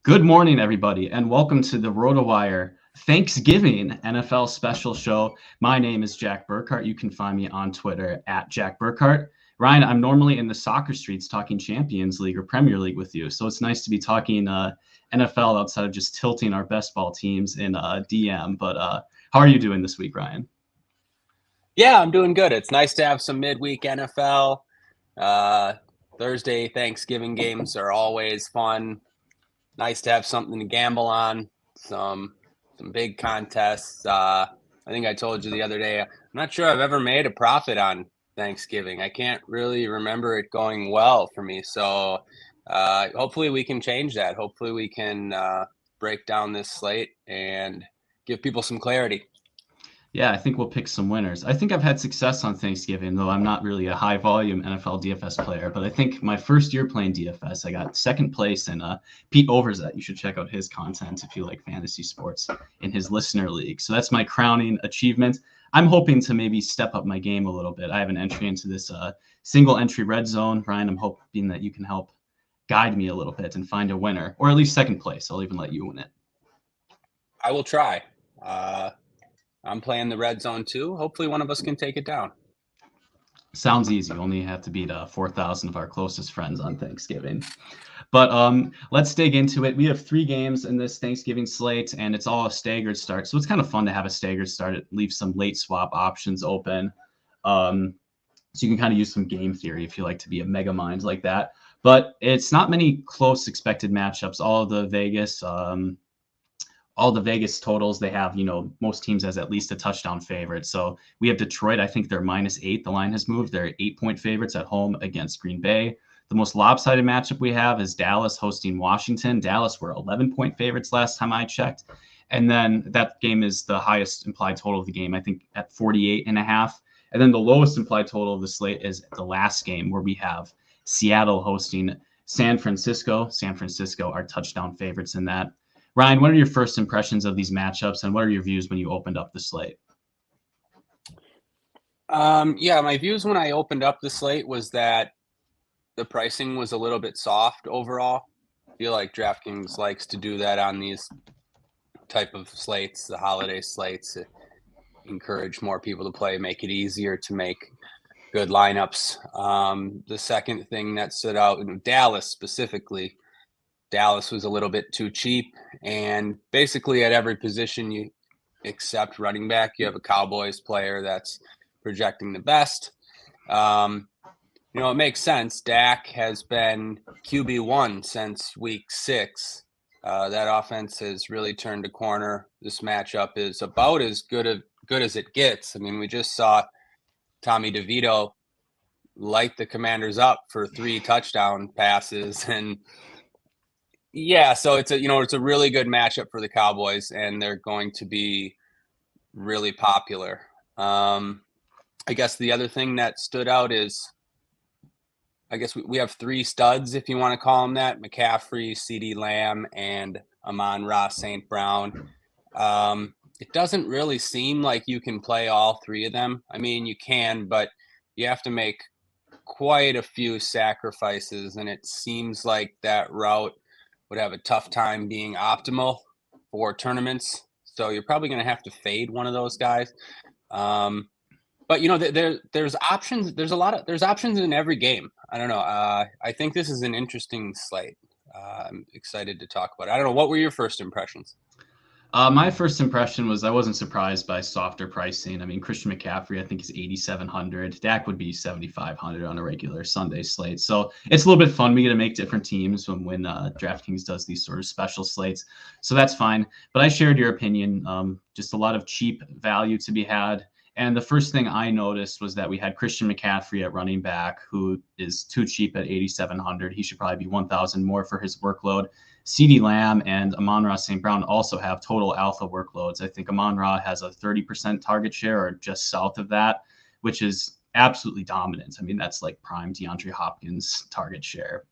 Good morning, everybody, and welcome to the RotoWire Thanksgiving NFL special show. My name is Jack Burkart. You can find me on Twitter at Jack Burkart. Ryan, I'm normally in the soccer streets talking Champions League or Premier League with you, so it's nice to be talking NFL outside of just tilting our best ball teams in DM. But how are you doing this week, Ryan? Yeah, I'm doing good. It's nice to have some midweek NFL. Thursday Thanksgiving games are always fun. Nice to have something to gamble on, some big contests. I think I told you the other day, I'm not sure I've ever made a profit on Thanksgiving. I can't really remember it going well for me. So hopefully we can change that. Hopefully we can break down this slate and give people some clarity. Yeah, I think we'll pick some winners. I think I've had success on Thanksgiving, though I'm not really a high volume NFL DFS player. But I think my first year playing DFS, I got second place, and Pete Overzet, you should check out his content if you like fantasy sports in his listener league. So that's my crowning achievement. I'm hoping to maybe step up my game a little bit. I have an entry into this single entry red zone. Ryan, I'm hoping that you can help guide me a little bit and find a winner, or at least second place. I'll even let you win it. I will try. I'm playing the red zone too. Hopefully one of us can take it down. Sounds easy. Only have to beat 4,000 of our closest friends on Thanksgiving. But let's dig into it. We have 3 games in this Thanksgiving slate, and it's all a staggered start. So it's kind of fun to have a staggered start. It leaves some late swap options open. So you can kind of use some game theory if you like to be a mega mind like that. But it's not many close expected matchups. All the Vegas totals, they have, most teams as at least a touchdown favorite. So we have Detroit. I think they're -8. The line has moved. They're 8-point favorites at home against Green Bay. The most lopsided matchup we have is Dallas hosting Washington. Dallas were 11-point favorites last time I checked. And then that game is the highest implied total of the game, I think at 48.5. And then the lowest implied total of the slate is the last game where we have Seattle hosting San Francisco. San Francisco are touchdown favorites in that. Ryan, what are your first impressions of these matchups, and what are your views when you opened up the slate? My views when I opened up the slate was that the pricing was a little bit soft overall. I feel like DraftKings likes to do that on these type of slates, the holiday slates, to encourage more people to play, make it easier to make good lineups. The second thing that stood out in Dallas specifically, Dallas was a little bit too cheap, and basically at every position you except running back, you have a Cowboys player that's projecting the best. It makes sense. Dak has been QB1 since week 6. That offense has really turned a corner. This matchup is about as good as it gets. I mean, we just saw Tommy DeVito light the Commanders up for 3 touchdown passes, and yeah, so it's a really good matchup for the Cowboys, and they're going to be really popular. I guess the other thing that stood out is, I guess we have 3 studs, if you want to call them that: McCaffrey, CeeDee Lamb, and Amon-Ra St. Brown. It doesn't really seem like you can play all 3 of them. I mean, you can, but you have to make quite a few sacrifices, and it seems like that route would have a tough time being optimal for tournaments. So you're probably going to have to fade one of those guys. But there's options. There's options in every game. I don't know. I think this is an interesting slate. I'm excited to talk about it. I don't know. What were your first impressions? My first impression was I wasn't surprised by softer pricing. I mean, Christian McCaffrey, I think, is 8,700. Dak would be 7,500 on a regular Sunday slate. So it's a little bit fun. We get to make different teams when DraftKings does these sort of special slates. So that's fine. But I shared your opinion. Just a lot of cheap value to be had. And the first thing I noticed was that we had Christian McCaffrey at running back, who is too cheap at 8,700. He should probably be 1,000 more for his workload. CeeDee Lamb and Amon-Ra St. Brown also have total alpha workloads. I think Amon-Ra has a 30% target share or just south of that, which is absolutely dominant. I mean, that's like prime DeAndre Hopkins target share.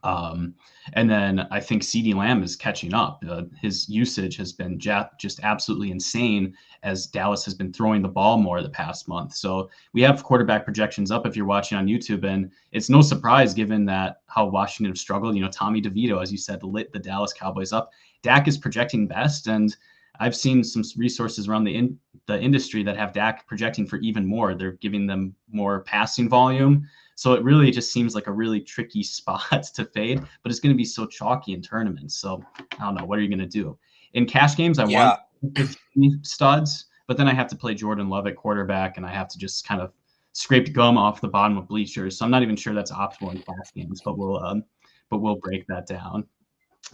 And then I think CeeDee Lamb is catching up. His usage has been just absolutely insane as Dallas has been throwing the ball more the past month. So we have quarterback projections up if you're watching on YouTube, and it's no surprise given that how Washington have struggled. Tommy DeVito, as you said, lit the Dallas Cowboys up. Dak is projecting best, and I've seen some resources around the industry that have Dak projecting for even more. They're giving them more passing volume. So it really just seems like a really tricky spot to fade, but it's going to be so chalky in tournaments. So I don't know. What are you going to do? In cash games, I want studs, but then I have to play Jordan Love at quarterback, and I have to just kind of scrape gum off the bottom of bleachers. So I'm not even sure that's optimal in cash games, but we'll break that down.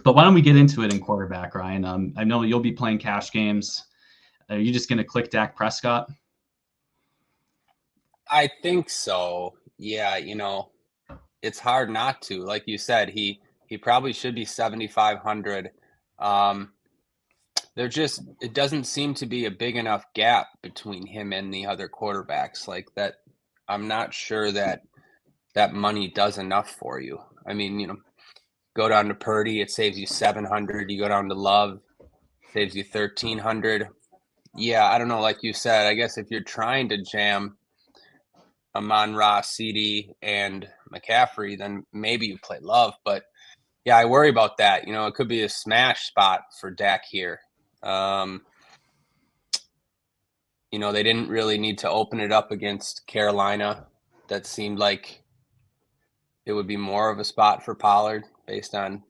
But why don't we get into it in quarterback, Ryan? I know you'll be playing cash games. Are you just going to click Dak Prescott? I think so. Yeah, it's hard not to. Like you said, he probably should be 7,500. It doesn't seem to be a big enough gap between him and the other quarterbacks like that. I'm not sure that money does enough for you. I mean, go down to Purdy, it saves you 700. You go down to Love, saves you 1,300. Yeah, I don't know. Like you said, I guess if you're trying to jam Amon-Ra, CD, and McCaffrey, then maybe you play Love. But yeah, I worry about that. It could be a smash spot for Dak here. They didn't really need to open it up against Carolina. That seemed like it would be more of a spot for Pollard based on,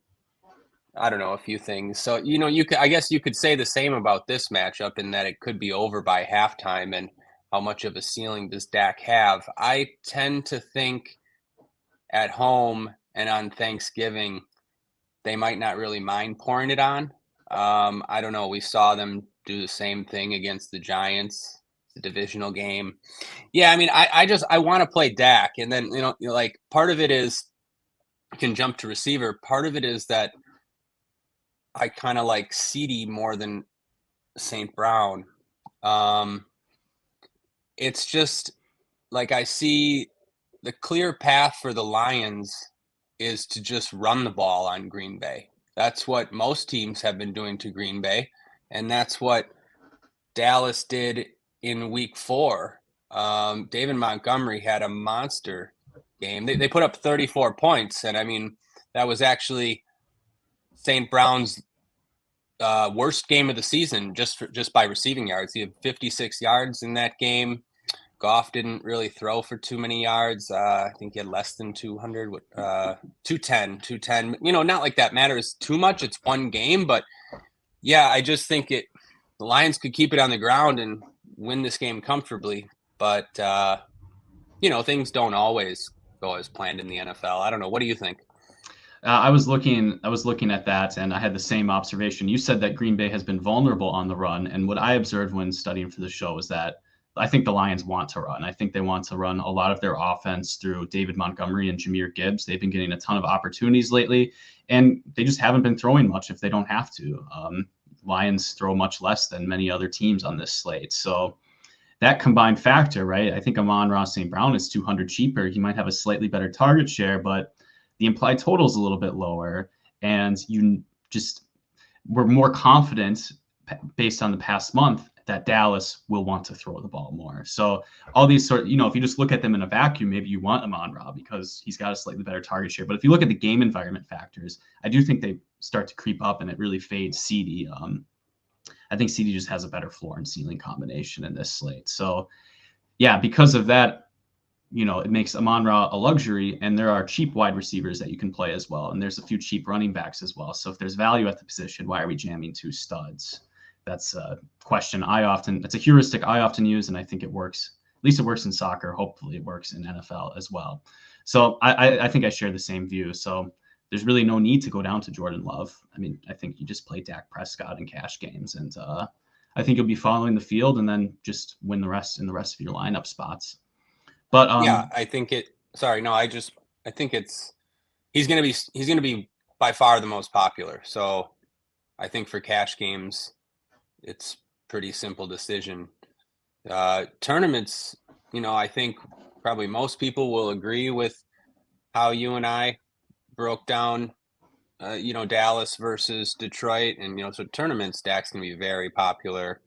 I don't know, a few things. So, I guess you could say the same about this matchup in that it could be over by halftime. And how much of a ceiling does Dak have? I tend to think at home and on Thanksgiving, they might not really mind pouring it on. I don't know. We saw them do the same thing against the Giants, the divisional game. Yeah, I mean, I want to play Dak. And then, like part of it is you can jump to receiver. Part of it is that I kind of like CD more than St. Brown. It's just like I see the clear path for the Lions is to just run the ball on Green Bay. That's what most teams have been doing to Green Bay, and that's what Dallas did in week 4. David Montgomery had a monster game. They put up 34 points, and I mean, that was actually St. Brown's worst game of the season just by receiving yards. He had 56 yards in that game. Goff didn't really throw for too many yards. I think he had less than 200, 210. Not like that matters too much. It's one game, but yeah, I just think the Lions could keep it on the ground and win this game comfortably. But, things don't always go as planned in the NFL. I don't know. What do you think? I was looking at that, and I had the same observation. You said that Green Bay has been vulnerable on the run, and what I observed when studying for the show was that I think the Lions want to run. I think they want to run a lot of their offense through David Montgomery and Jahmyr Gibbs. They've been getting a ton of opportunities lately, and they just haven't been throwing much if they don't have to. Lions throw much less than many other teams on this slate. So that combined factor, right? I think Amon-Ra St. Brown is 200 cheaper. He might have a slightly better target share, but the implied total is a little bit lower. And you just were more confident based on the past month that Dallas will want to throw the ball more. So all these if you just look at them in a vacuum, maybe you want Amon-Ra because he's got a slightly better target share. But if you look at the game environment factors, I do think they start to creep up and it really fades CD. I think CD just has a better floor and ceiling combination in this slate. So yeah, because of that, it makes Amon-Ra a luxury, and there are cheap wide receivers that you can play as well. And there's a few cheap running backs as well. So if there's value at the position, why are we jamming 2 studs? That's a question it's a heuristic I often use, and I think it works. At least it works in soccer. Hopefully it works in NFL as well. So I think I share the same view. So there's really no need to go down to Jordan Love. I mean, I think you just play Dak Prescott in cash games, and I think you'll be following the field and then just win the rest of your lineup spots. But yeah, I think he's going to be by far the most popular. So I think for cash games, it's pretty simple decision. Tournaments, I think probably most people will agree with how you and I broke down, Dallas versus Detroit, and so tournaments, Dak's gonna be very popular.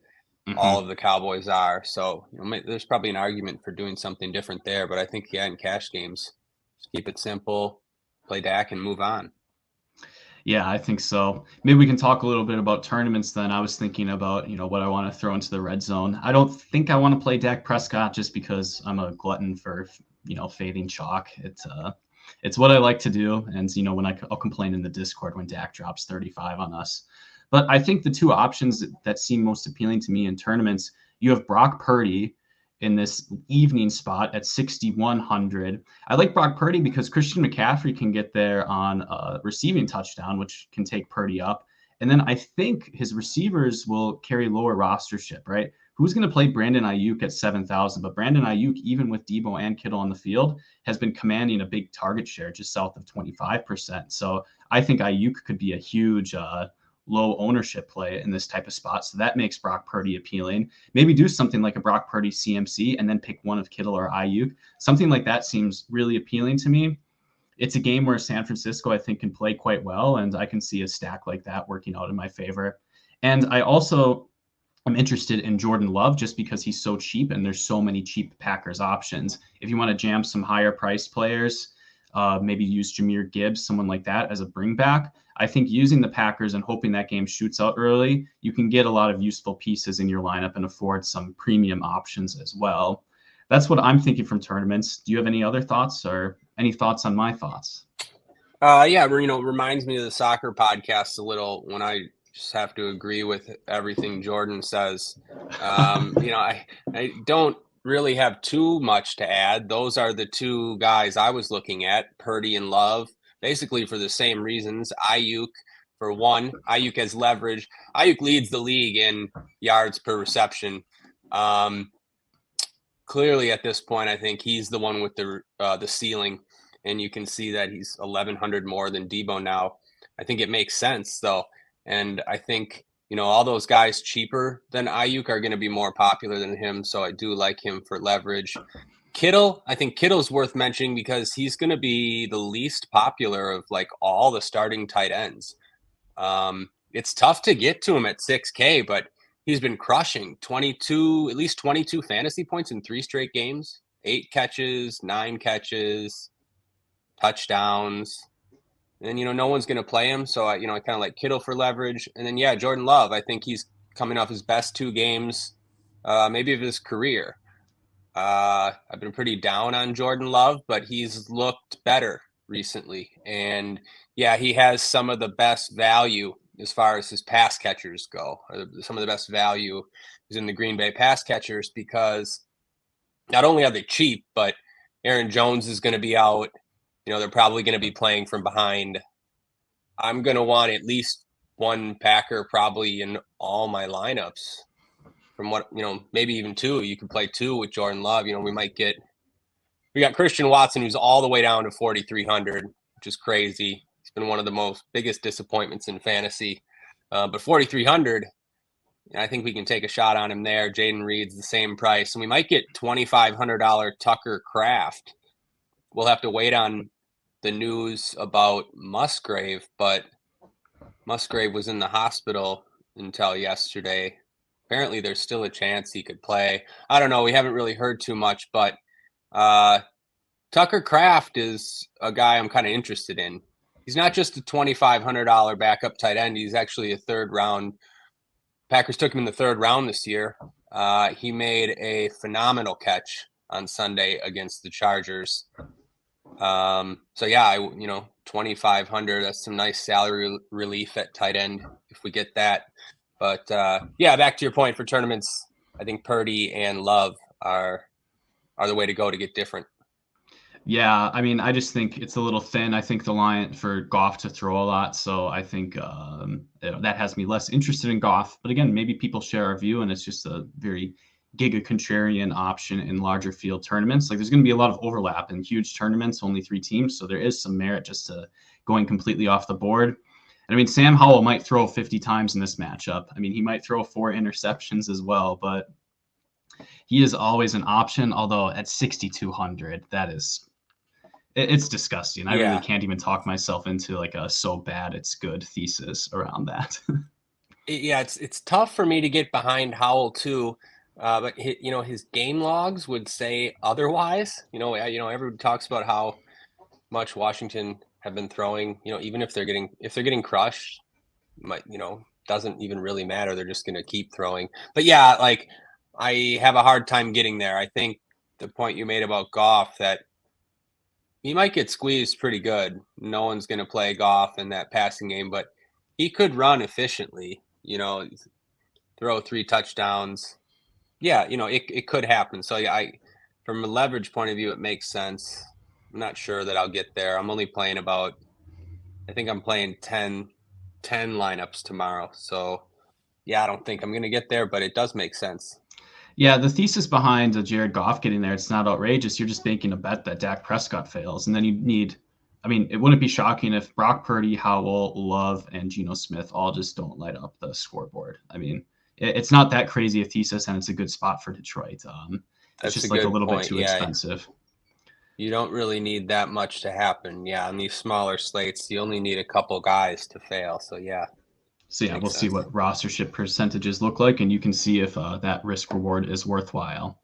All of the Cowboys are, so there's probably an argument for doing something different there. But I think in cash games, just keep it simple, play Dak, and move on. Yeah, I think so. Maybe we can talk a little bit about tournaments then. I was thinking about, what I want to throw into the red zone. I don't think I want to play Dak Prescott just because I'm a glutton for, fading chalk. It's what I like to do. And, when I'll complain in the Discord when Dak drops 35 on us. But I think the two options that seem most appealing to me in tournaments, you have Brock Purdy in this evening spot at 6,100. I like Brock Purdy because Christian McCaffrey can get there on a receiving touchdown, which can take Purdy up. And then I think his receivers will carry lower rostership, right? Who's going to play Brandon Ayuk at 7,000? But Brandon Ayuk, even with Debo and Kittle on the field, has been commanding a big target share just south of 25%. So I think Ayuk could be a huge low ownership play in this type of spot. So that makes Brock Purdy appealing. Maybe do something like a Brock Purdy CMC and then pick one of Kittle or Ayuk. Something like that seems really appealing to me. It's a game where San Francisco, I think, can play quite well, and I can see a stack like that working out in my favor. And I also am interested in Jordan Love just because he's so cheap and there's so many cheap Packers options. If you want to jam some higher priced players, maybe use Jahmyr Gibbs, someone like that as a bring back. I think using the Packers and hoping that game shoots out early, you can get a lot of useful pieces in your lineup and afford some premium options as well. That's what I'm thinking from tournaments. Do you have any other thoughts or any thoughts on my thoughts? Yeah, reminds me of the soccer podcast a little when I just have to agree with everything Jordan says. I don't really have too much to add. Those are the two guys I was looking at, Purdy and Love, basically for the same reasons. Ayuk, for one, Ayuk has leverage. Ayuk leads the league in yards per reception. Clearly, at this point, I think he's the one with the ceiling, and you can see that he's 1,100 more than Debo now. I think it makes sense, though, and I think all those guys cheaper than Ayuk are going to be more popular than him, so I do like him for leverage. Kittle, I think Kittle's worth mentioning because he's going to be the least popular of like all the starting tight ends. It's tough to get to him at 6K, but he's been crushing at least 22 fantasy points in 3 straight games, 8 catches, 9 catches, touchdowns. And, no one's going to play him. So, I kind of like Kittle for leverage. And then, Jordan Love, I think he's coming off his best 2 games, maybe of his career. I've been pretty down on Jordan Love, but he's looked better recently. And, he has some of the best value as far as his pass catchers go. Some of the best value is in the Green Bay pass catchers because not only are they cheap, but Aaron Jones is going to be out. They're probably going to be playing from behind. I'm going to want at least one Packer probably in all my lineups. From what, maybe even 2. You can play 2 with Jordan Love. We got Christian Watson, who's all the way down to 4,300, which is crazy. He's been one of the biggest disappointments in fantasy. But 4,300, I think we can take a shot on him there. Jaden Reed's the same price. And we might get $2,500 Tucker Kraft. We'll have to wait on the news about Musgrave, but Musgrave was in the hospital until yesterday. Apparently there's still a chance he could play. I don't know. We haven't really heard too much, but Tucker Kraft is a guy I'm kind of interested in. He's not just a $2,500 backup tight end. He's actually a 3rd round. Packers took him in the 3rd round this year. He made a phenomenal catch on Sunday against the Chargers. So 2,500, that's some nice salary relief at tight end if we get that. But back to your point for tournaments, I think Purdy and Love are the way to go to get different. Yeah, I mean, I just think it's a little thin. I think the line for Goff to throw a lot, so I think that has me less interested in Goff. But again, maybe people share our view, and it's just a very giga contrarian option in larger field tournaments. Like there's going to be a lot of overlap in huge tournaments, only 3 teams, so there is some merit just to going completely off the board. And I mean, Sam Howell might throw 50 times in this matchup. I mean, he might throw 4 interceptions as well, but he is always an option. Although at 6,200, it's disgusting. I Yeah. really can't even talk myself into like a so bad it's good thesis around that. Yeah, it's tough for me to get behind Howell too, but his game logs would say otherwise. Everyone talks about how much Washington have been throwing. Even if they're getting crushed, doesn't even really matter. They're just going to keep throwing. But yeah, like I have a hard time getting there. I think the point you made about Goff, that he might get squeezed pretty good. No one's going to play Goff in that passing game, but he could run efficiently. Throw 3 touchdowns. Yeah, it could happen. So yeah, from a leverage point of view, it makes sense. I'm not sure that I'll get there. I'm only playing I think I'm playing 10 lineups tomorrow. So yeah, I don't think I'm going to get there, but it does make sense. Yeah, the thesis behind Jared Goff getting there, it's not outrageous. You're just making a bet that Dak Prescott fails. And then you need, it wouldn't be shocking if Brock Purdy, Howell, Love, and Geno Smith all just don't light up the scoreboard. It's not that crazy a thesis, and it's a good spot for Detroit. It's just like a little bit too expensive. You don't really need that much to happen. Yeah, on these smaller slates, you only need a couple guys to fail. So yeah. So yeah, we'll see what rostership percentages look like, and you can see if that risk reward is worthwhile.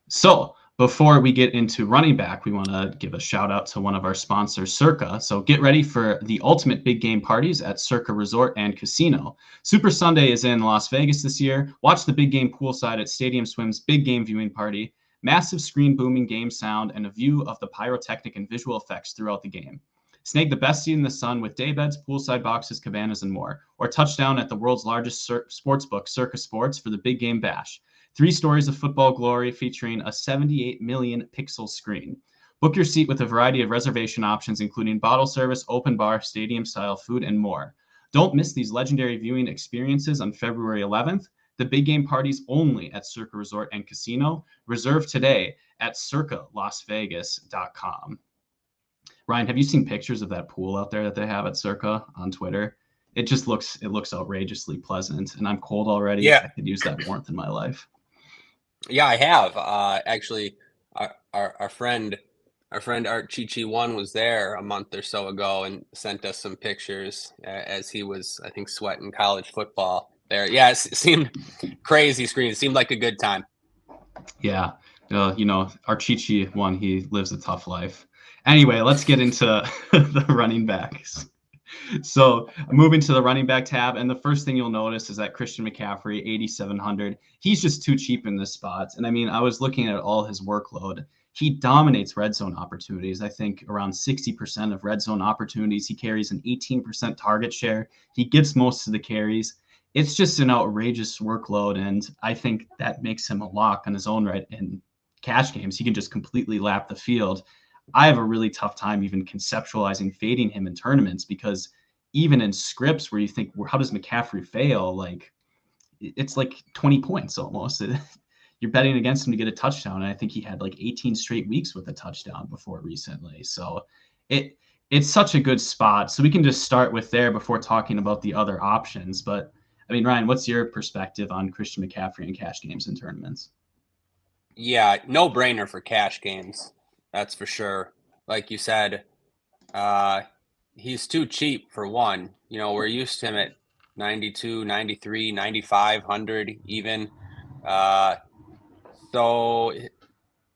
So before we get into running back, we want to give a shout out to one of our sponsors, Circa. So get ready for the ultimate big game parties at Circa Resort and Casino. Super Sunday is in Las Vegas this year. Watch the big game poolside at Stadium Swim's big game viewing party. Massive screen booming game sound and a view of the pyrotechnic and visual effects throughout the game. Snag the best seat in the sun with daybeds, poolside boxes, cabanas, and more. Or touchdown at the world's largest sportsbook, Circa Sports, for the Big Game Bash. 3 stories of football glory featuring a 78 million pixel screen. Book your seat with a variety of reservation options, including bottle service, open bar, stadium-style food, and more. Don't miss these legendary viewing experiences on February 11th. The big game parties only at Circa Resort and Casino. Reserve today at circalasvegas.com. Ryan, have you seen pictures of that pool out there that they have at Circa on Twitter? It looks outrageously pleasant, and I'm cold already. Yeah. I could use that warmth in my life. Yeah, I have. Actually, our friend Art Chichi One was there a month or so ago and sent us some pictures as he was, I think, sweating college football there. Yeah, it seemed crazy screen. It seemed like a good time. Yeah, Art Chichi One, he lives a tough life. Anyway, let's get into the running backs. So moving to the running back tab, and the first thing you'll notice is that Christian McCaffrey, 8,700. He's just too cheap in this spot. And I was looking at all his workload. He dominates red zone opportunities. I think around 60% of red zone opportunities. He carries an 18% target share. He gets most of the carries. It's just an outrageous workload, and I think that makes him a lock on his own right in cash games. He can just completely lap the field. I have a really tough time even conceptualizing fading him in tournaments, because even in scripts where you think, well, how does McCaffrey fail? Like, it's like 20 points almost. You're betting against him to get a touchdown. And I think he had like 18 straight weeks with a touchdown before recently. So it's such a good spot. So we can just start with there before talking about the other options. But Ryan, what's your perspective on Christian McCaffrey in cash games and tournaments? Yeah, no brainer for cash games. That's for sure. Like you said, he's too cheap for one. We're used to him at 92, 93, 9,500 even. So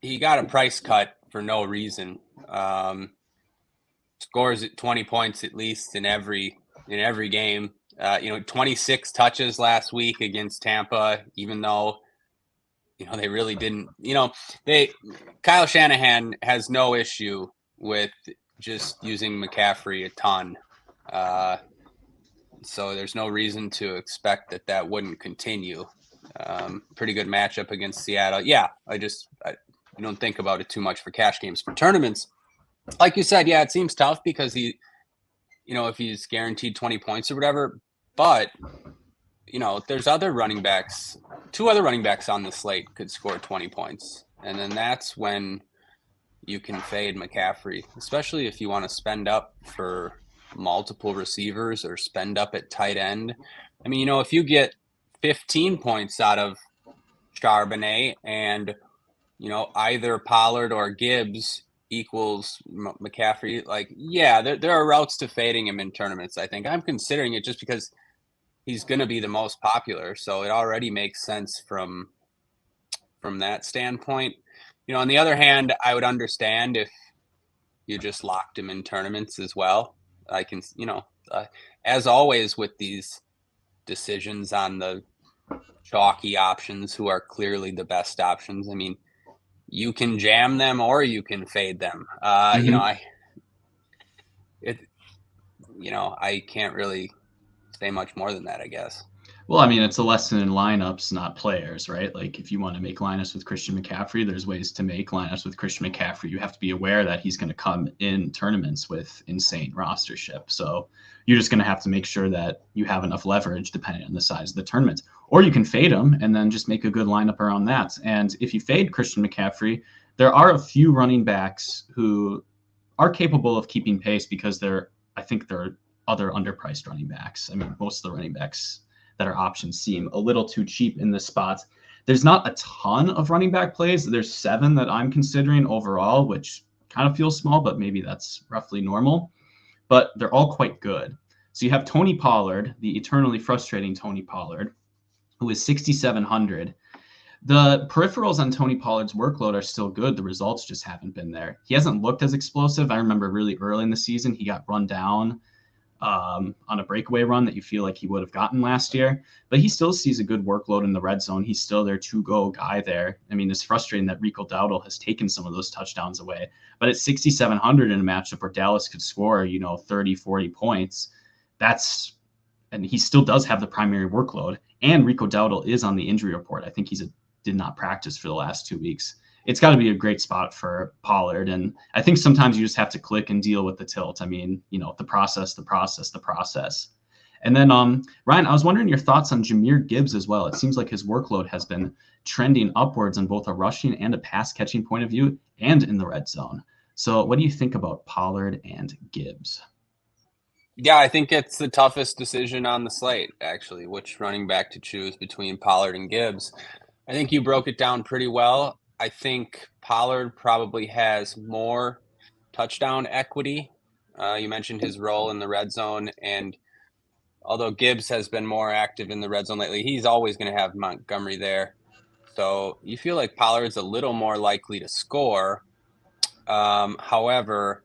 he got a price cut for no reason. Scores at 20 points at least in every game. 26 touches last week against Tampa, even though they really didn't. Kyle Shanahan has no issue with just using McCaffrey a ton. So there's no reason to expect that wouldn't continue. Pretty good matchup against Seattle. Yeah, I don't think about it too much for cash games. For tournaments, like you said, yeah, it seems tough because if he's guaranteed 20 points or whatever, but there's other running backs. 2 other running backs on the slate could score 20 points. And then that's when you can fade McCaffrey, especially if you want to spend up for multiple receivers or spend up at tight end. If you get 15 points out of Charbonnet and, either Pollard or Gibbs equals McCaffrey, like, yeah, there are routes to fading him in tournaments. I think I'm considering it just because he's going to be the most popular. So it already makes sense from that standpoint. On the other hand, I would understand if you just locked him in tournaments as well. I can, as always with these decisions on the chalky options who are clearly the best options. I mean, you can jam them or you can fade them. I can't really say much more than that, I guess. Well, I mean, it's a lesson in lineups, not players, right? Like if you want to make lineups with Christian McCaffrey, there's ways to make lineups with Christian McCaffrey. You have to be aware that he's going to come in tournaments with insane rostership. So you're just going to have to make sure that you have enough leverage depending on the size of the tournament. Or you can fade him and then just make a good lineup around that. And if you fade Christian McCaffrey, there are a few running backs who are capable of keeping pace because I think they're other underpriced running backs. I mean, most of the running backs that are options seem a little too cheap in this spot. There's not a ton of running back plays. There's 7 that I'm considering overall, which kind of feels small, but maybe that's roughly normal. But they're all quite good. So you have Tony Pollard, the eternally frustrating Tony Pollard, who is 6,700. The peripherals on Tony Pollard's workload are still good. The results just haven't been there. He hasn't looked as explosive. I remember really early in the season, he got run down on a breakaway run that you feel like he would have gotten last year, but he still sees a good workload in the red zone. He's still their to-go guy there. I mean, it's frustrating that Rico Dowdle has taken some of those touchdowns away, but at 6,700 in a matchup where Dallas could score, 30, 40 points, and he still does have the primary workload, and Rico Dowdle is on the injury report. I think did not practice for the last 2 weeks. It's got to be a great spot for Pollard. And I think sometimes you just have to click and deal with the tilt. I mean, the process. And then, Ryan, I was wondering your thoughts on Jahmyr Gibbs as well. It seems like his workload has been trending upwards on both a rushing and a pass catching point of view and in the red zone. So what do you think about Pollard and Gibbs? Yeah, I think it's the toughest decision on the slate, actually, which running back to choose between Pollard and Gibbs. I think you broke it down pretty well. I think Pollard probably has more touchdown equity. You mentioned his role in the red zone, and although Gibbs has been more active in the red zone lately, he's always going to have Montgomery there. So you feel like Pollard's a little more likely to score. However,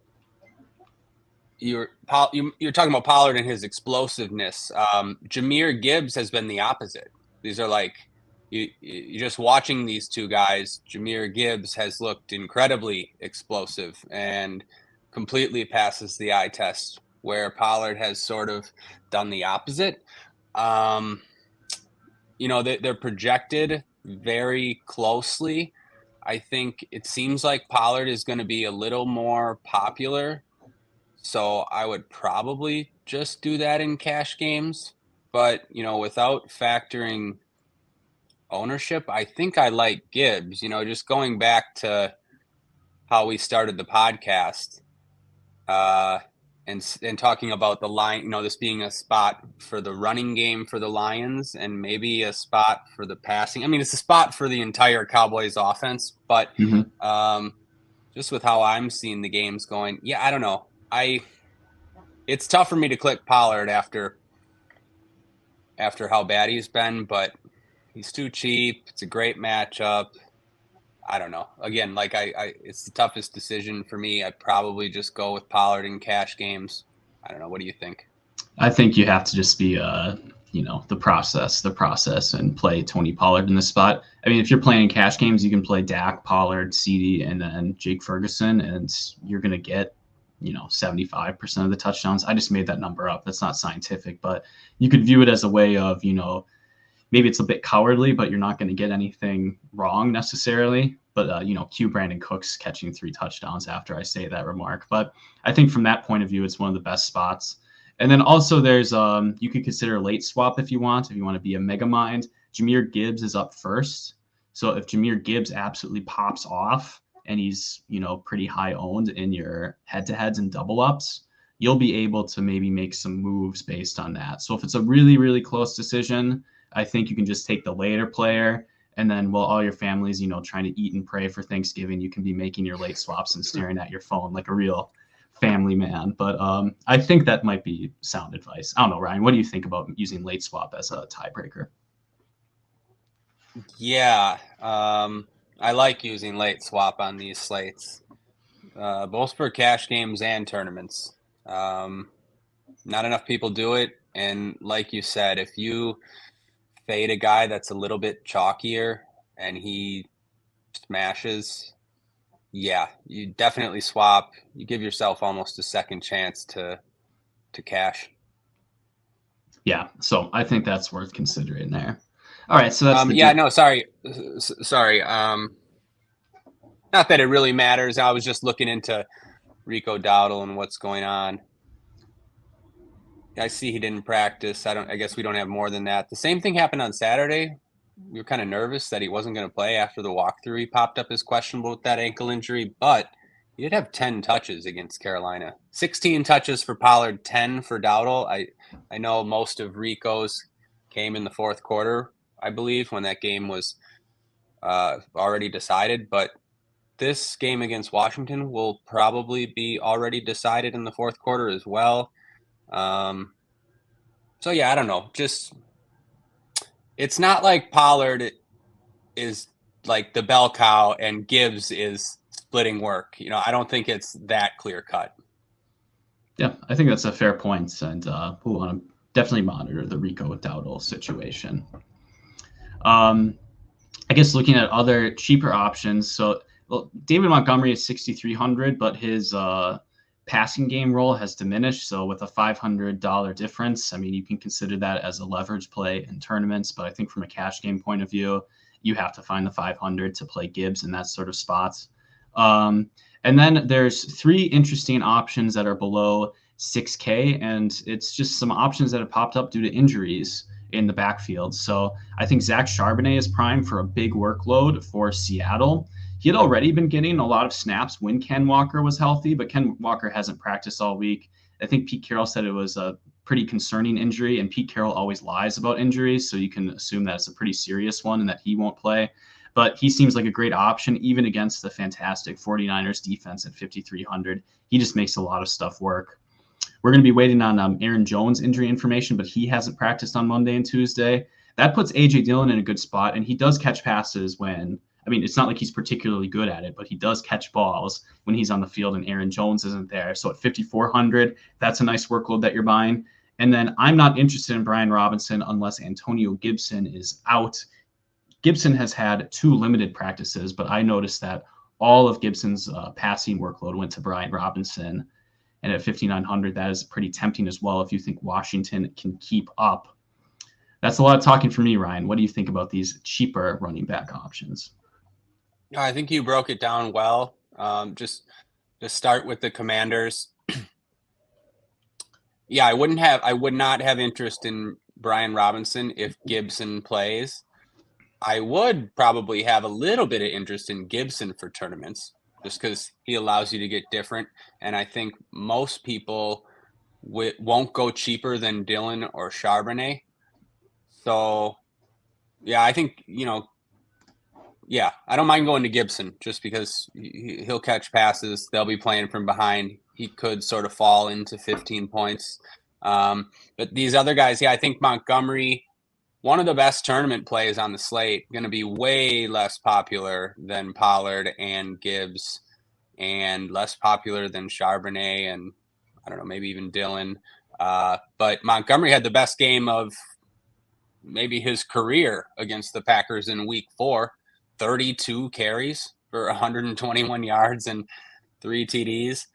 you're talking about Pollard and his explosiveness. Jahmyr Gibbs has been the opposite. These are like, you're just watching these two guys. Jahmyr Gibbs has looked incredibly explosive and completely passes the eye test, where Pollard has sort of done the opposite. They're projected very closely. I think it seems like Pollard is going to be a little more popular. So I would probably just do that in cash games. But, without factoring ownership, I think I like Gibbs. Just going back to how we started the podcast and talking about the line, this being a spot for the running game for the Lions and maybe a spot for the passing. I mean, it's a spot for the entire Cowboys offense, but just with how I'm seeing the games going, yeah, I don't know. It's tough for me to click Pollard after how bad he's been, but he's too cheap. It's a great matchup. I don't know. Again, it's the toughest decision for me. I'd probably just go with Pollard in cash games. I don't know. What do you think? I think you have to just be, the process and play Tony Pollard in this spot. I mean, if you're playing cash games, you can play Dak, Pollard, CD, and then Jake Ferguson, and you're going to get 75% of the touchdowns. I just made that number up. That's not scientific, but you could view it as a way of, maybe it's a bit cowardly, but you're not going to get anything wrong necessarily. But, Q Brandon Cooks catching 3 touchdowns after I say that remark. But I think from that point of view, it's one of the best spots. And then also there's, you could consider late swap if you want to be a mega mind. Jahmyr Gibbs is up first. So if Jahmyr Gibbs absolutely pops off, and he's, pretty high owned in your head-to-heads and double ups, you'll be able to maybe make some moves based on that. So if it's a really, really close decision, I think you can just take the later player And then while all your family's, trying to eat and pray for Thanksgiving, you can be making your late swaps and staring at your phone like a real family man. But I think that might be sound advice. I don't know, Ryan, what do you think about using late swap as a tiebreaker? Yeah, I like using late swap on these slates, both for cash games and tournaments. Not enough people do it. And like you said, if you fade a guy that's a little bit chalkier and he smashes, yeah, you definitely swap. You give yourself almost a second chance to cash. Yeah, so I think that's worth considering there. All right, so that's sorry. Not that it really matters. I was just looking into Rico Dowdle and what's going on. I see he didn't practice. I guess we don't have more than that. The same thing happened on Saturday. We were kind of nervous that he wasn't going to play after the walkthrough. He popped up as questionable with that ankle injury, but he did have 10 touches against Carolina. 16 touches for Pollard, 10 for Dowdle. I know most of Rico's came in the fourth quarter, I believe, when that game was already decided. But this game against Washington will probably be already decided in the fourth quarter as well. So yeah, I don't know. Just it's not like Pollard is like the bell cow and Gibbs is splitting work. I don't think it's that clear cut. Yeah, I think that's a fair point, and we'll want to definitely monitor the Rico Dowdle situation. I guess looking at other cheaper options, so David Montgomery is 6,300, but his passing game role has diminished. So with a $500 difference, I mean, you can consider that as a leverage play in tournaments. But I think from a cash game point of view, you have to find the 500 to play Gibbs in that sort of spots. And then there's three interesting options that are below 6K, and it's just some options that have popped up due to injuries in the backfield. So I think Zach Charbonnet is primed for a big workload for Seattle. He had already been getting a lot of snaps when Ken Walker was healthy, but Ken Walker hasn't practiced all week. I think Pete Carroll said it was a pretty concerning injury, and Pete Carroll always lies about injuries, so you can assume that it's a pretty serious one and that he won't play. But he seems like a great option, even against the fantastic 49ers defense at 5,300. He just makes a lot of stuff work. We're going to be waiting on Aaron Jones' injury information, but he hasn't practiced on Monday and Tuesday. That puts A.J. Dillon in a good spot, and he does catch passes when – I mean, it's not like he's particularly good at it, but he does catch balls when he's on the field and Aaron Jones isn't there. So at 5,400, that's a nice workload that you're buying. And then I'm not interested in Brian Robinson unless Antonio Gibson is out. Gibson has had 2 limited practices, but I noticed that all of Gibson's passing workload went to Brian Robinson. And at 5,900, that is pretty tempting as well if you think Washington can keep up. That's a lot of talking for me, Ryan. What do you think about these cheaper running back options? I think you broke it down well. Just to start with the Commanders. Yeah, I would not have interest in Brian Robinson if Gibson plays. I would probably have a little bit of interest in Gibson for tournaments just because he allows you to get different. And I think most people won't go cheaper than Dillon or Charbonnet. So, yeah, I think, yeah, I don't mind going to Gibson just because he'll catch passes. They'll be playing from behind. He could sort of fall into 15 points. But these other guys, yeah, I think Montgomery, one of the best tournament plays on the slate, going to be way less popular than Pollard and Gibbs and less popular than Charbonnet and, I don't know, maybe even Dillon. But Montgomery had the best game of maybe his career against the Packers in week 4. 32 carries for 121 yards and 3 TDs.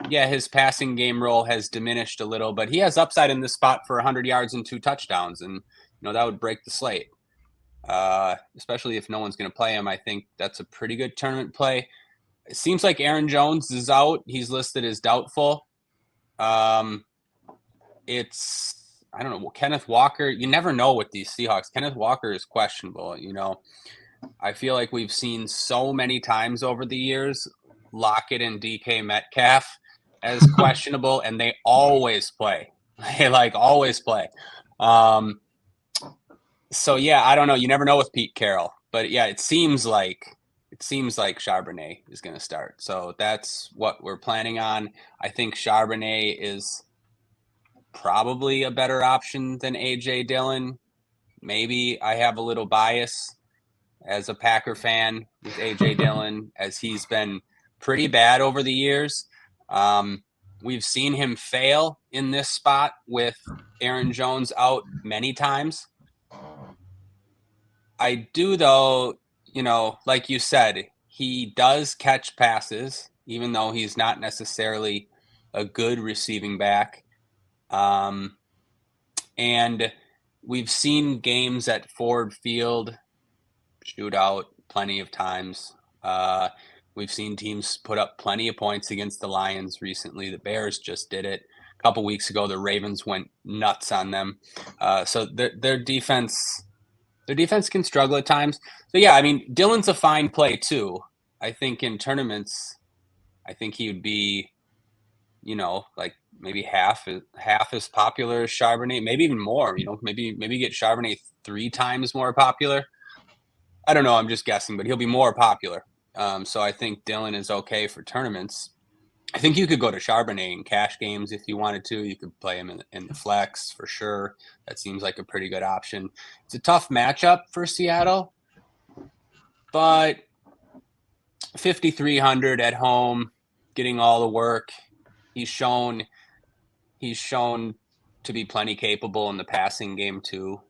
Yeah, his passing game role has diminished a little, but he has upside in this spot for 100 yards and 2 touchdowns. And, that would break the slate, especially if no one's going to play him. I think that's a pretty good tournament play. It seems like Aaron Jones is out. He's listed as doubtful. I don't know, Kenneth Walker, you never know with these Seahawks. Kenneth Walker is questionable, I feel like we've seen so many times over the years Lockett and DK Metcalf as questionable, and they always play. They always play. So yeah, I don't know. You never know with Pete Carroll, but yeah, it seems like Charbonnet is going to start. So that's what we're planning on. I think Charbonnet is probably a better option than AJ Dillon. Maybe I have a little bias as a Packer fan with AJ Dillon, as he's been pretty bad over the years. We've seen him fail in this spot with Aaron Jones out many times. I do, though, like you said, he does catch passes, even though he's not necessarily a good receiving back. And we've seen games at Ford Field shoot out plenty of times. We've seen teams put up plenty of points against the Lions recently. The Bears just did it. A couple weeks ago, the Ravens went nuts on them. So their defense can struggle at times. So yeah, I mean, Dillon's a fine play too. I think in tournaments, I think he would be, like maybe half as popular as Charbonnet, maybe even more. Maybe get Charbonnet 3 times more popular. I don't know. I'm just guessing, but he'll be more popular. So I think Dillon is okay for tournaments. I think you could go to Charbonnet in cash games if you wanted to. You could play him in the flex for sure. That seems like a pretty good option. It's a tough matchup for Seattle, but 5,300 at home, getting all the work. He's shown to be plenty capable in the passing game too.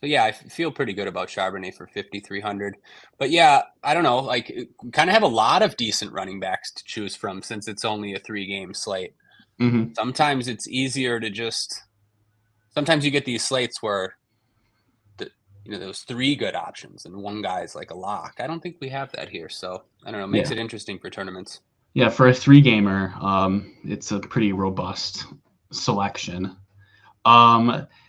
So yeah, I feel pretty good about Charbonnet for 5,300. But yeah, I don't know. Like, kind of have a lot of decent running backs to choose from since it's only a 3-game slate. Mm-hmm. Sometimes it's easier to sometimes you get these slates where there's 3 good options and one guy's like a lock. I don't think we have that here. So I don't know. Makes it interesting for tournaments. Yeah, for a 3-gamer, it's a pretty robust selection.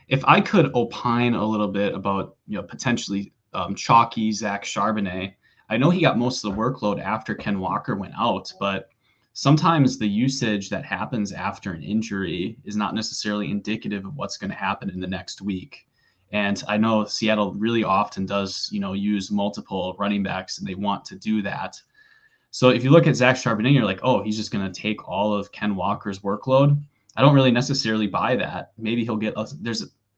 If I could opine a little bit about, potentially chalky Zach Charbonnet, I know he got most of the workload after Ken Walker went out, but sometimes the usage that happens after an injury is not necessarily indicative of what's going to happen in the next week. And I know Seattle really often does, use multiple running backs, and they want to do that. So if you look at Zach Charbonnet, you're like, oh, he's just going to take all of Ken Walker's workload. I don't really necessarily buy that. Maybe he'll get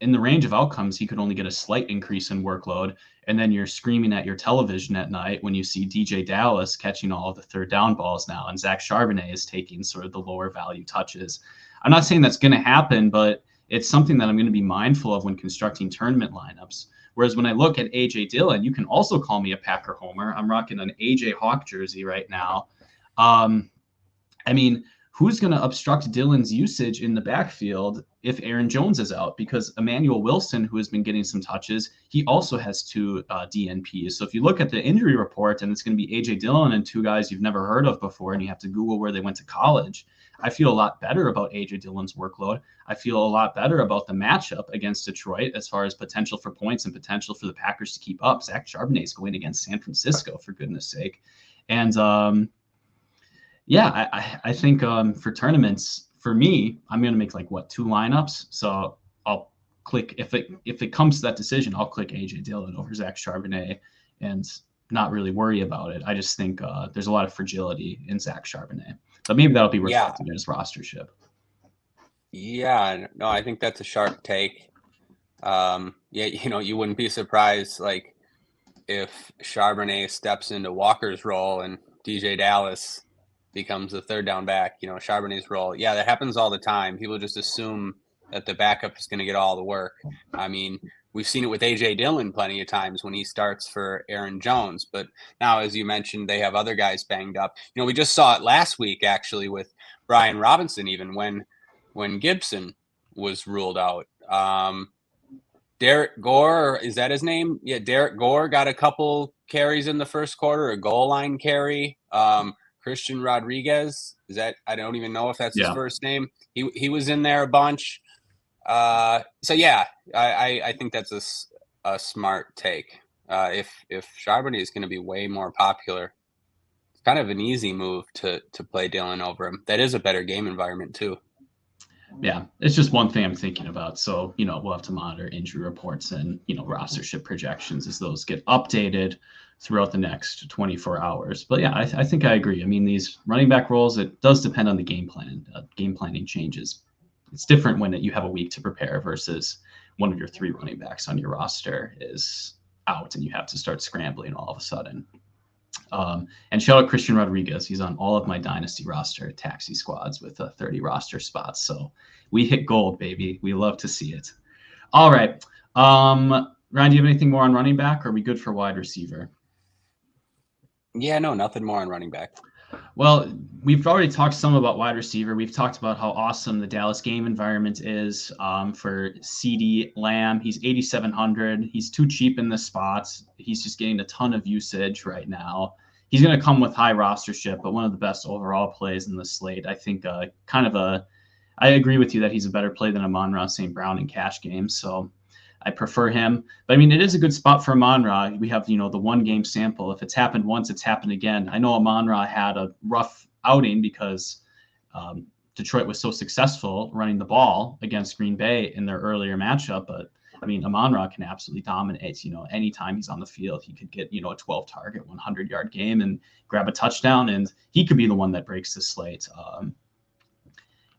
in the range of outcomes, he could only get a slight increase in workload. And then you're screaming at your television at night when you see DJ Dallas catching all of the 3rd down balls now, and Zach Charbonnet is taking sort of the lower value touches. I'm not saying that's going to happen, but it's something that I'm going to be mindful of when constructing tournament lineups. Whereas when I look at AJ Dillon, you can also call me a Packer homer. I'm rocking an AJ Hawk jersey right now. I mean, who's going to obstruct Dillon's usage in the backfield if Aaron Jones is out? Because Emmanuel Wilson, who has been getting some touches, he also has 2 DNPs. So if you look at the injury report and it's going to be AJ Dillon and 2 guys you've never heard of before, and you have to Google where they went to college, I feel a lot better about AJ Dillon's workload. I feel a lot better about the matchup against Detroit as far as potential for points and potential for the Packers to keep up. Zach Charbonnet is going against San Francisco, for goodness sake. And yeah, I think for tournaments, for me, I'm going to make 2 lineups. So I'll click, if it comes to that decision, I'll click AJ Dillon over Zach Charbonnet and not really worry about it. I just think there's a lot of fragility in Zach Charbonnet. But maybe that'll be reflected in his rostership. Yeah, no, I think that's a sharp take. Yeah, you wouldn't be surprised if Charbonnet steps into Walker's role and DJ Dallas becomes the 3rd down back, Charbonnet's role. Yeah, that happens all the time. People just assume that the backup is going to get all the work. I mean, we've seen it with AJ Dillon plenty of times when he starts for Aaron Jones. But now, as you mentioned, they have other guys banged up. We just saw it last week, actually, with Brian Robinson, even when Gibson was ruled out. Derek Gore, is that his name? Yeah, Derek Gore got a couple carries in the first quarter, a goal line carry. Christian Rodriguez, I don't even know if that's his first name. He was in there a bunch. So yeah, I think that's a smart take. If Charbonnet is going to be way more popular, it's kind of an easy move to play Dillon over him. That is a better game environment too. Yeah, it's just one thing I'm thinking about. So, we'll have to monitor injury reports and, rostership projections as those get updated throughout the next 24 hours. But yeah, I think I agree. I mean, these running back roles, it does depend on the game plan. Game planning changes. It's different when you have a week to prepare versus one of your 3 running backs on your roster is out and you have to start scrambling all of a sudden. And shout out Christian Rodriguez. He's on all of my dynasty roster taxi squads with 30 roster spots. So we hit gold, baby. We love to see it. All right. Ryan, do you have anything more on running back? Or are we good for wide receiver? Yeah, no, nothing more on running back. Well, we've already talked some about wide receiver. We've talked about how awesome the Dallas game environment is for CeeDee Lamb. He's 8,700. He's too cheap in the spots. He's just getting a ton of usage right now. He's going to come with high rostership, but one of the best overall plays in the slate. I think I agree with you that he's a better play than Amon-Ra St. Brown in cash games. So I prefer him. But I mean, it is a good spot for Amon-Ra. We have, the 1 game sample. If it's happened once, it's happened again. I know Amon-Ra had a rough outing because Detroit was so successful running the ball against Green Bay in their earlier matchup. But I mean, Amon-Ra can absolutely dominate. Anytime he's on the field, he could get, a 12 target, 100-yard game and grab a touchdown. And he could be the one that breaks the slate.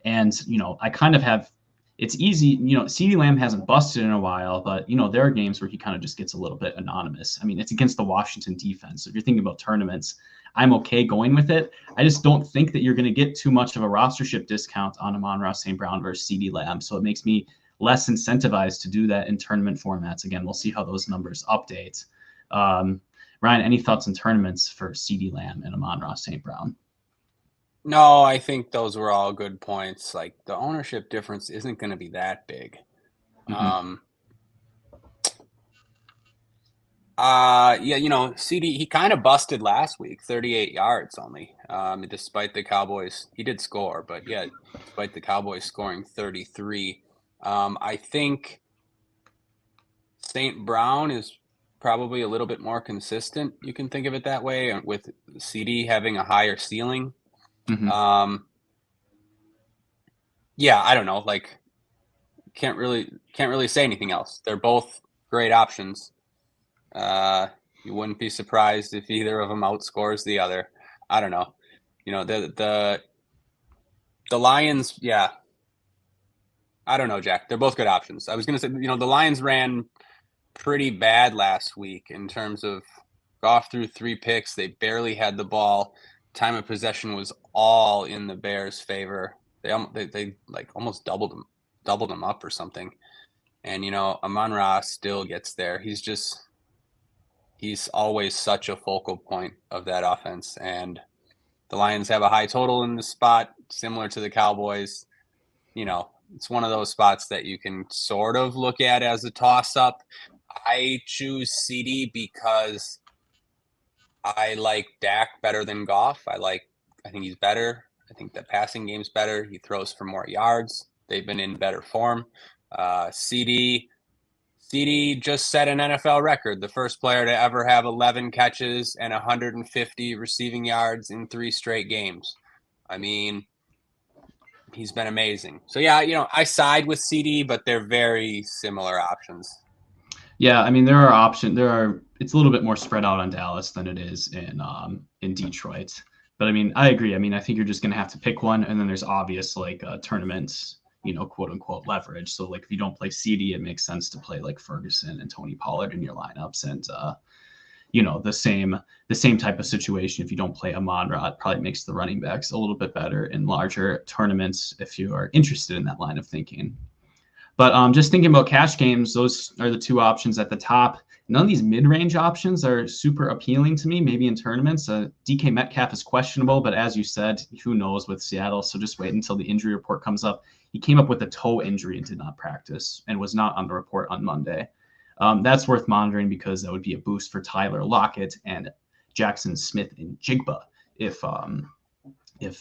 I kind of have, it's easy, CeeDee Lamb hasn't busted in a while, but, there are games where he kind of just gets a little bit anonymous. I mean, it's against the Washington defense. So if you're thinking about tournaments, I'm okay going with it. I just don't think that you're going to get too much of a rostership discount on Amon-Ra St. Brown versus CeeDee Lamb. So it makes me less incentivized to do that in tournament formats. Again, we'll see how those numbers update. Ryan, any thoughts on tournaments for CeeDee Lamb and Amon-Ra St. Brown? No, I think those were all good points. Like the ownership difference isn't going to be that big. Mm-hmm. CeeDee, he kind of busted last week, 38 yards only. Despite the Cowboys, he did score, but yeah, despite the Cowboys scoring 33. I think St. Brown is probably a little bit more consistent. You can think of it that way, with CeeDee having a higher ceiling. Mm-hmm. Yeah, I don't know. Like, can't really say anything else. They're both great options. You wouldn't be surprised if either of them outscores the other. I don't know. The Lions. Yeah, I don't know, Jack. They're both good options. I was gonna say, the Lions ran pretty bad last week in terms of Goff threw 3 picks. They barely had the ball. Time of possession was all in the Bears' favor. They like almost doubled them up or something. And Amon-Ra still gets there. He's always such a focal point of that offense. And the Lions have a high total in this spot, similar to the Cowboys. It's one of those spots that you can sort of look at as a toss-up. I choose CeeDee because I like Dak better than Goff. I think he's better. I think the passing game's better. He throws for more yards. They've been in better form. CeeDee just set an NFL record, the first player to ever have 11 catches and 150 receiving yards in 3 straight games. I mean, he's been amazing. So yeah, I side with CeeDee, but they're very similar options. Yeah, I mean, there are options. It's a little bit more spread out on Dallas than it is in Detroit. But I mean, I agree. I mean, I think you're just going to have to pick one, and then there's obvious tournaments, quote unquote leverage. So like if you don't play CeeDee, it makes sense to play like Ferguson and Tony Pollard in your lineups, and the same type of situation. If you don't play Amon-Ra, it probably makes the running backs a little bit better in larger tournaments if you are interested in that line of thinking. But just thinking about cash games, those are the 2 options at the top. None of these mid-range options are super appealing to me, maybe in tournaments. DK Metcalf is questionable, but as you said, who knows with Seattle, so just wait until the injury report comes up. He came up with a toe injury and did not practice and was not on the report on Monday. That's worth monitoring because that would be a boost for Tyler Lockett and Jackson Smith and Jigba if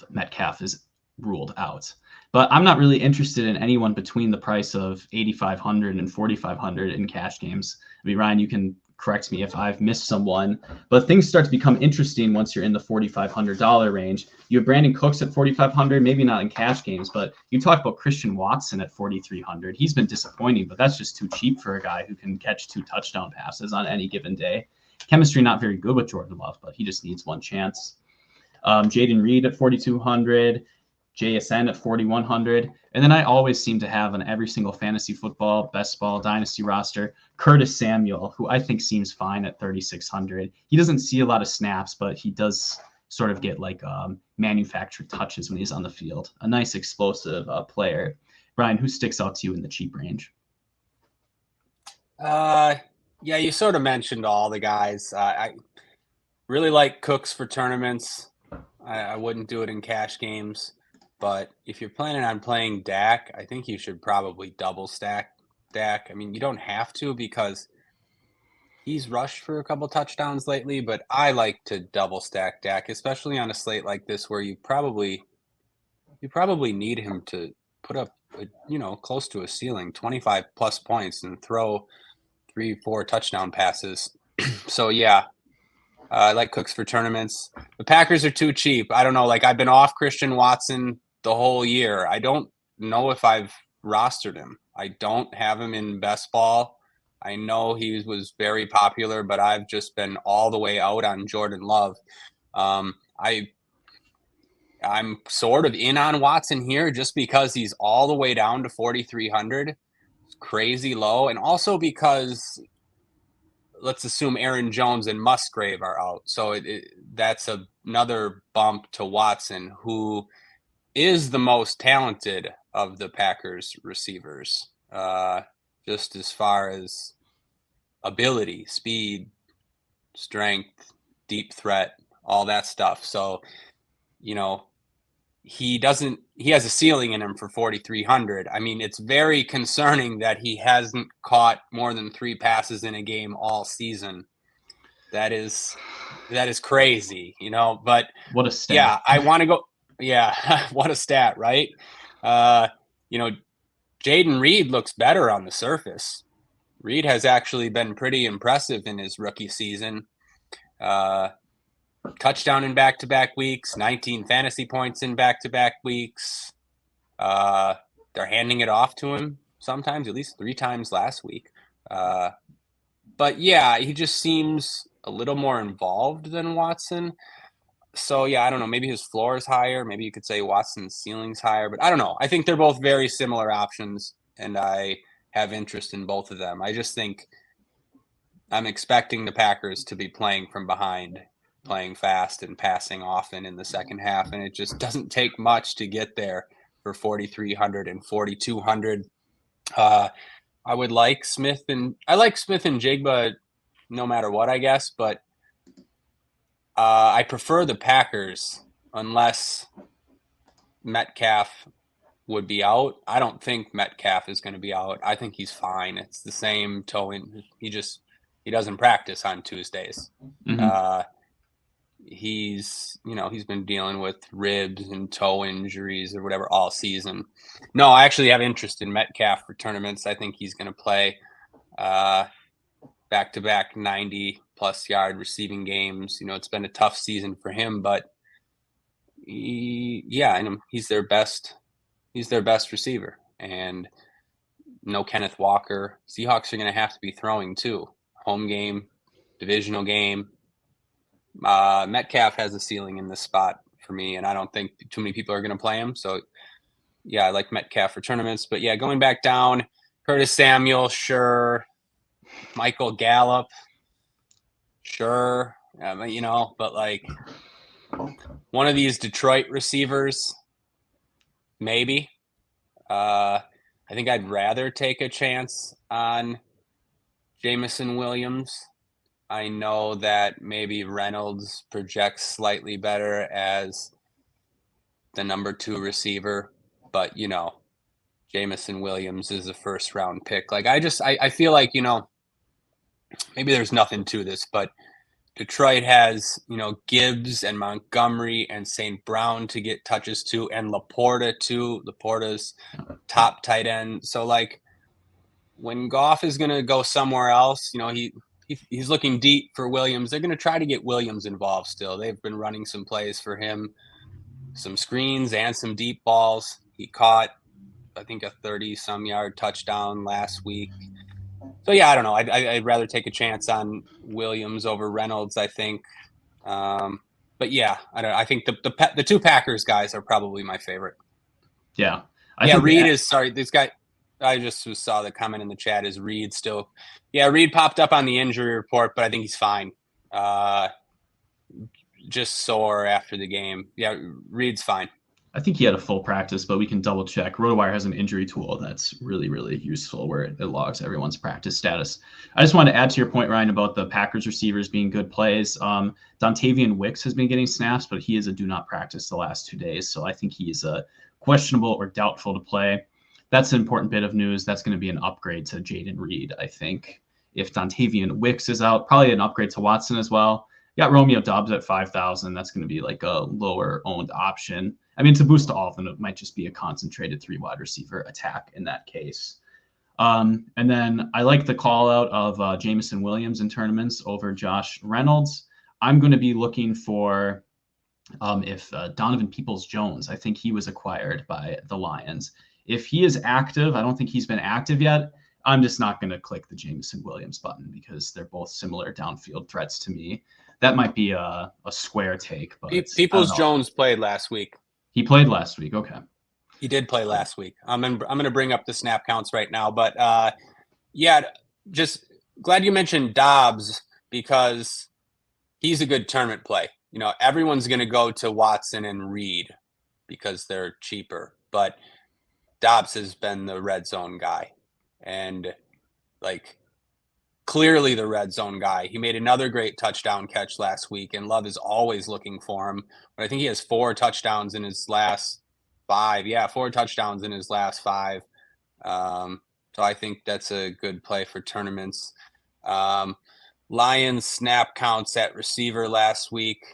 Metcalf is ruled out. But I'm not really interested in anyone between the price of $8,500 and $4,500 in cash games. I mean, Ryan, you can correct me if I've missed someone, but things start to become interesting once you're in the $4,500 range. You have Brandon Cooks at $4,500, maybe not in cash games, but you talk about Christian Watson at $4,300. He's been disappointing, but that's just too cheap for a guy who can catch 2 touchdown passes on any given day. Chemistry not very good with Jordan Love, but he just needs one chance. Jaden Reed at 4,200. JSN at 4,100. And then I always seem to have on every single fantasy football, best ball, dynasty roster, Curtis Samuel, who I think seems fine at 3,600. He doesn't see a lot of snaps, but he does sort of get like manufactured touches when he's on the field. A nice explosive player. Brian, who sticks out to you in the cheap range? Yeah, you sort of mentioned all the guys. I really like Cooks for tournaments. I wouldn't do it in cash games. But if you're planning on playing Dak, I think you should probably double stack Dak. I mean, you don't have to because he's rushed for a couple touchdowns lately, but I like to double stack Dak, especially on a slate like this where you probably need him to put up, close to a ceiling, 25 plus points and throw 3-4 touchdown passes. So yeah, I like Cooks for tournaments. The Packers are too cheap. I don't know. Like I've been off Christian Watson the whole year. I don't know if I've rostered him. I don't have him in best ball. I know he was very popular, but I've just been all the way out on Jordan Love. I'm sort of in on Watson here just because he's all the way down to 4,300. It's crazy low. And also because let's assume Aaron Jones and Musgrave are out. So that's another bump to Watson, who is the most talented of the Packers receivers, just as far as ability, speed, strength, deep threat, all that stuff. So, he has a ceiling in him for 4,300. I mean, it's very concerning that he hasn't caught more than 3 passes in a game all season. That is crazy, but what a stat. Yeah, I want to go. Yeah, what a stat, right? Jaden Reed looks better on the surface. Reed has actually been pretty impressive in his rookie season. Touchdown in back-to-back weeks, 19 fantasy points in back-to-back weeks. They're handing it off to him sometimes, at least 3 times last week. But yeah, he just seems a little more involved than Watson. So, yeah, I don't know. Maybe his floor is higher. Maybe you could say Watson's ceiling's higher. But I don't know. I think they're both very similar options, and I have interest in both of them. I just think I'm expecting the Packers to be playing from behind, playing fast and passing often in the second half, and it just doesn't take much to get there for 4,300 and 4,200. I like Smith and Jigba no matter what, I guess, but I prefer the Packers unless Metcalf would be out. I don't think Metcalf is going to be out. I think he's fine. It's the same toe in. He doesn't practice on Tuesdays. Mm-hmm. He's been dealing with ribs and toe injuries or whatever all season. No, I actually have interest in Metcalf for tournaments. I think he's going to play back-to-back 90-plus yard receiving games. It's been a tough season for him, but he's their best receiver. And no Kenneth Walker. Seahawks are going to have to be throwing too. Home game, divisional game. Metcalf has a ceiling in this spot for me, and I don't think too many people are going to play him. So, yeah, I like Metcalf for tournaments. But, yeah, going back down, Curtis Samuel, sure. Michael Gallup, sure. But, like, one of these Detroit receivers, maybe. I think I'd rather take a chance on Jamison Williams. I know that maybe Reynolds projects slightly better as the number 2 receiver, but Jamison Williams is a first round pick. Like I feel like, maybe there's nothing to this, but Detroit has, Gibbs and Montgomery and St. Brown to get touches to, and Laporta too. Laporta's top tight end. So like when Goff is going to go somewhere else, he's looking deep for Williams. They're going to try to get Williams involved still. They've been running some plays for him, some screens and some deep balls. He caught, I think, a 30-some yard touchdown last week. So, yeah, I don't know. I'd rather take a chance on Williams over Reynolds, I think. But, yeah, I think the two Packers guys are probably my favorite. Yeah. Reed is – sorry, this guy – I just saw the comment in the chat. Is Reed still – yeah, Reed popped up on the injury report, but I think he's fine. Just sore after the game. Yeah, Reed's fine. I think he had a full practice, but we can double check. RotoWire has an injury tool that's really, really useful where it logs everyone's practice status. I just want to add to your point, Ryan, about the Packers receivers being good plays. Dontavian Wicks has been getting snaps, but he is a do not practice the last 2 days. So I think he's questionable or doubtful to play. That's an important bit of news. That's going to be an upgrade to Jaden Reed, I think. If Dontavian Wicks is out, probably an upgrade to Watson as well. You got Romeo Doubs at 5,000. That's going to be like a lower owned option. I mean, to boost to all of them, it might just be a concentrated 3 wide receiver attack in that case. And then I like the call out of Jameson Williams in tournaments over Josh Reynolds. I'm going to be looking for if Donovan Peoples-Jones, I think he was acquired by the Lions. If he is active, I don't think he's been active yet. I'm just not going to click the Jameson Williams button because they're both similar downfield threats to me. That might be a square take. But Peoples-Jones played last week. He played last week. Okay. He did play last week. I'm going to bring up the snap counts right now. But, just glad you mentioned Dobbs because he's a good tournament play. You know, everyone's going to go to Watson and Reed because they're cheaper. But Dobbs has been the red zone guy. And, clearly the red zone guy. He made another great touchdown catch last week, and Love is always looking for him. But I think he has 4 touchdowns in his last 5. Yeah, 4 touchdowns in his last 5. So I think that's a good play for tournaments. Lions snap counts at receiver last week.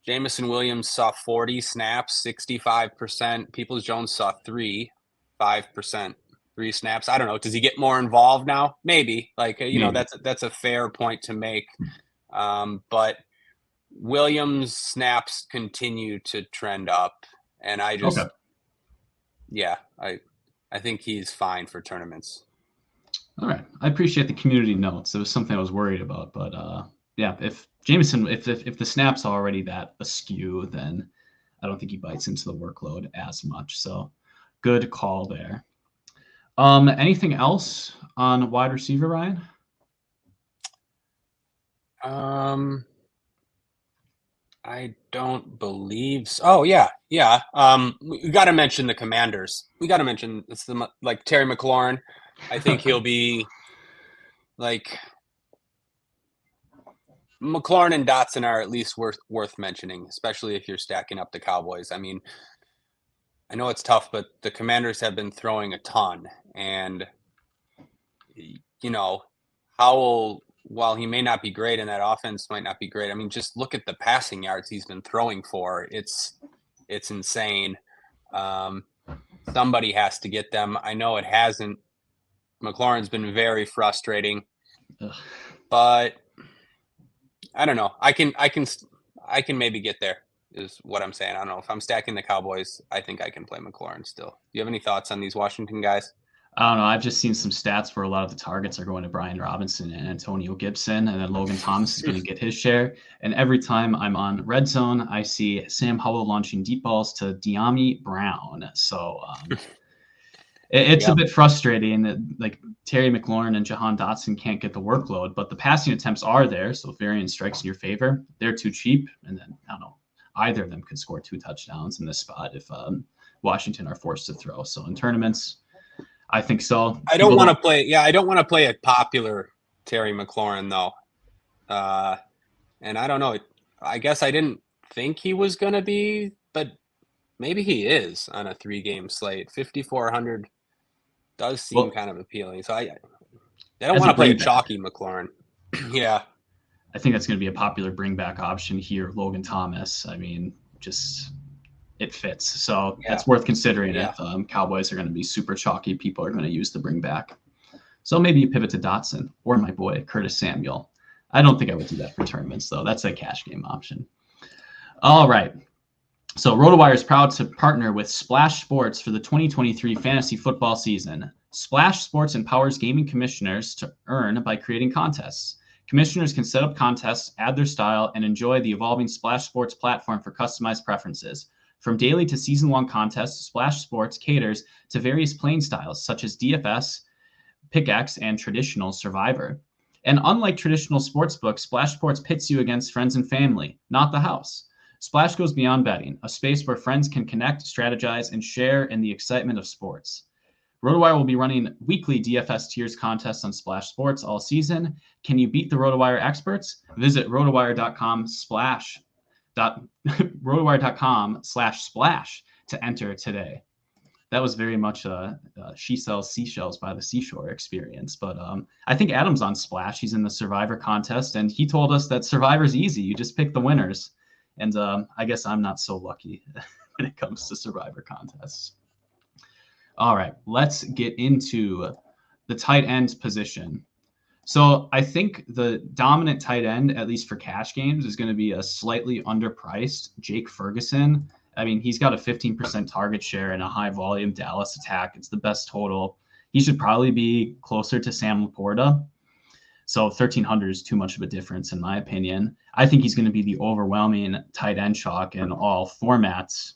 Jameson Williams saw 40 snaps, 65%. Peoples-Jones saw 5%. 3 snaps. I don't know. Does he get more involved now? Maybe. Maybe. That's a fair point to make. But Williams snaps continue to trend up, and I think he's fine for tournaments. All right. I appreciate the community notes. It was something I was worried about, but if Jameson, if the snap's already that askew, then I don't think he bites into the workload as much. So good call there. Anything else on wide receiver, Ryan? I don't believe so. Oh, yeah. We got to mention the Commanders. We got to mention it's Terry McLaurin. I think he'll be McLaurin and Dotson are at least worth mentioning, especially if you're stacking up the Cowboys. I mean, I know it's tough, but the Commanders have been throwing a ton. And, Howell, while he may not be great and that offense might not be great, I mean, just look at the passing yards he's been throwing for. It's insane. Somebody has to get them. I know it hasn't. McLaurin's been very frustrating. Ugh. But I don't know. I can maybe get there. Is what I'm saying. I don't know. If I'm stacking the Cowboys, I think I can play McLaurin still. Do you have any thoughts on these Washington guys? I don't know. I've just seen some stats where a lot of the targets are going to Brian Robinson and Antonio Gibson, and then Logan Thomas is going to get his share. And every time I'm on Red Zone, I see Sam Howell launching deep balls to De'Ami Brown. So it's a bit frustrating that Terry McLaurin and Jahan Dotson can't get the workload, but the passing attempts are there. So if variance strikes in your favor, they're too cheap. And then I don't know. Either of them could score 2 touchdowns in this spot if Washington are forced to throw. So in tournaments, I think so. I don't want to play. Yeah, I don't want to play a popular Terry McLaurin though. And I don't know. I guess I didn't think he was going to be, but maybe he is on a 3-game slate. 5,400 does seem kind of appealing. So I don't want to play a chalky McLaurin. Yeah. I think that's going to be a popular bring back option here. Logan Thomas. I mean, just it fits. So that's worth considering if Cowboys are going to be super chalky. People are going to use the bring back. So maybe you pivot to Dotson or my boy Curtis Samuel. I don't think I would do that for tournaments, though. That's a cash game option. All right. So RotoWire is proud to partner with Splash Sports for the 2023 fantasy football season. Splash Sports empowers gaming commissioners to earn by creating contests. Commissioners can set up contests, add their style, and enjoy the evolving Splash Sports platform for customized preferences. From daily to season-long contests, Splash Sports caters to various playing styles such as DFS, Pickaxe, and traditional Survivor. And unlike traditional sportsbooks, Splash Sports pits you against friends and family, not the house. Splash goes beyond betting, a space where friends can connect, strategize, and share in the excitement of sports. RotoWire will be running weekly DFS tiers contests on Splash Sports all season. Can you beat the RotoWire experts? Visit rotowire.com/splash to enter today. That was very much a She Sells Seashells by the Seashore experience. But I think Adam's on Splash. He's in the Survivor contest, and he told us that Survivor's easy. You just pick the winners. And I guess I'm not so lucky when it comes to Survivor contests. All right, let's get into the tight end position. So I think the dominant tight end, at least for cash games, is going to be a slightly underpriced Jake Ferguson. I mean, he's got a 15% target share in a high volume Dallas attack. It's the best total. He should probably be closer to Sam Laporta. So 1,300 is too much of a difference, in my opinion. I think he's going to be the overwhelming tight end chalk in all formats.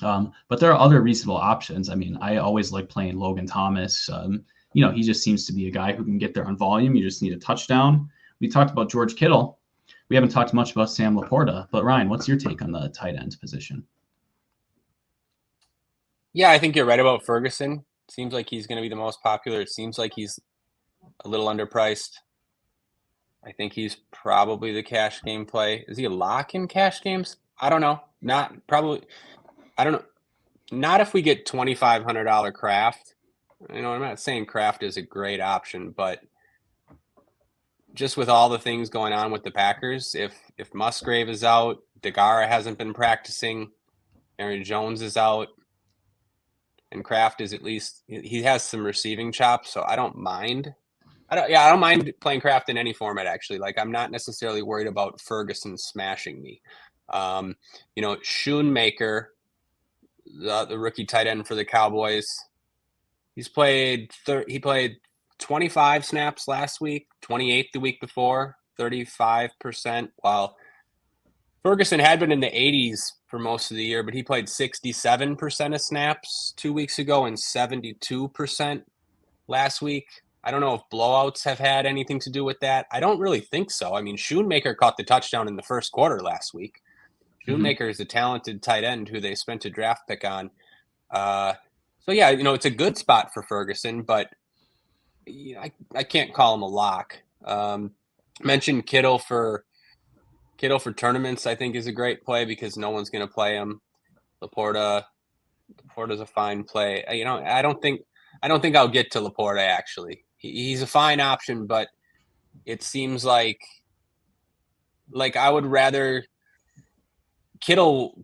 But there are other reasonable options. I mean, I always like playing Logan Thomas. He just seems to be a guy who can get there on volume. You just need a touchdown. We talked about George Kittle. We haven't talked much about Sam Laporta. But Ryan, what's your take on the tight end position? Yeah, I think you're right about Ferguson. Seems like he's going to be the most popular. It seems like he's a little underpriced. I think he's probably the cash game play. Is he a lock in cash games? I don't know. Not probably. I don't know. Not if we get $2,500 Kraft. I'm not saying Kraft is a great option, but just with all the things going on with the Packers, if Musgrave is out, DeGara hasn't been practicing, Aaron Jones is out, and Kraft is at least he has some receiving chops, so I don't mind. I don't mind playing Kraft in any format, actually. Like, I'm not necessarily worried about Ferguson smashing me. Schoonmaker, the rookie tight end for the Cowboys, he played 25 snaps last week, 28 the week before, 35%, while Ferguson had been in the 80s for most of the year, but he played 67% of snaps 2 weeks ago and 72% last week. I don't know if blowouts have had anything to do with that. I don't really think so. I mean, Schoonmaker caught the touchdown in the first quarter last week. Schoonmaker is a talented tight end who they spent a draft pick on. It's a good spot for Ferguson, but I can't call him a lock. Mentioned Kittle for tournaments, I think, is a great play because no one's going to play him. Laporta's a fine play. I don't think I'll get to Laporta, actually. He's a fine option, but it seems like I would rather Kittle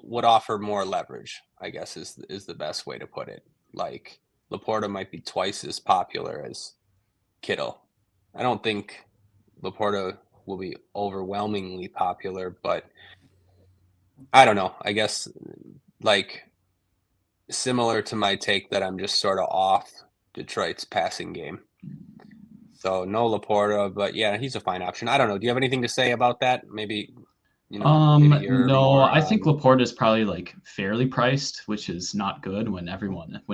would offer more leverage, I guess is the best way to put it. Like, Laporta might be twice as popular as Kittle. I don't think Laporta will be overwhelmingly popular, but I don't know. I guess, like, similar to my take that I'm just sort of off Detroit's passing game. So no Laporta, but yeah, he's a fine option. I don't know. Do you have anything to say about that? Maybe, no, I think Laporta is probably like fairly priced, which is not good when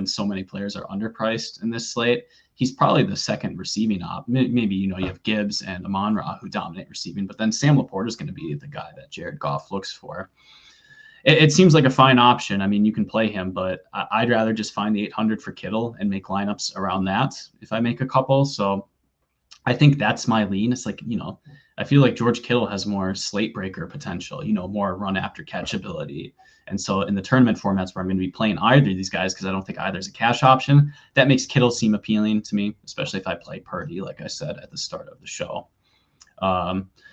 so many players are underpriced in this slate. He's probably the second receiving op. Maybe, you have Gibbs and Amon-Ra who dominate receiving, but then Sam Laporta is going to be the guy that Jared Goff looks for. It seems like a fine option. I mean, you can play him, but I'd rather just find the 800 for Kittle and make lineups around that if I make a couple. So I think that's my lean. It's like, I feel like George Kittle has more slate breaker potential, more run after catch ability. And so in the tournament formats where I'm going to be playing either of these guys, because I don't think either is a cash option, that makes Kittle seem appealing to me, especially if I play Purdy, like I said at the start of the show.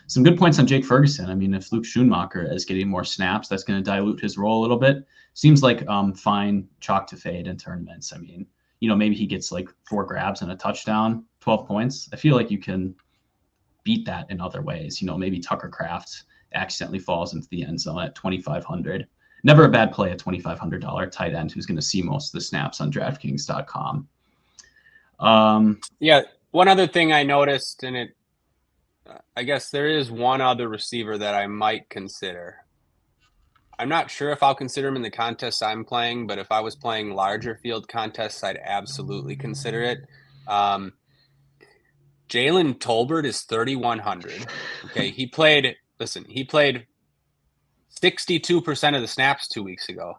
Some good points on Jake Ferguson. I mean, if Luke Schoonmaker is getting more snaps, that's going to dilute his role a little bit. Seems like fine chalk to fade in tournaments. I mean, maybe he gets like 4 grabs and a touchdown, 12 points. I feel like you can beat that in other ways. Maybe Tucker Kraft accidentally falls into the end zone at 2,500. Never a bad play at $2,500 tight end who's going to see most of the snaps on DraftKings.com. Yeah, one other thing I noticed, and I guess there is one other receiver that I might consider. I'm not sure if I'll consider him in the contests I'm playing, but if I was playing larger field contests, I'd absolutely consider it. Jalen Tolbert is 3,100. Okay, he played 62% of the snaps 2 weeks ago,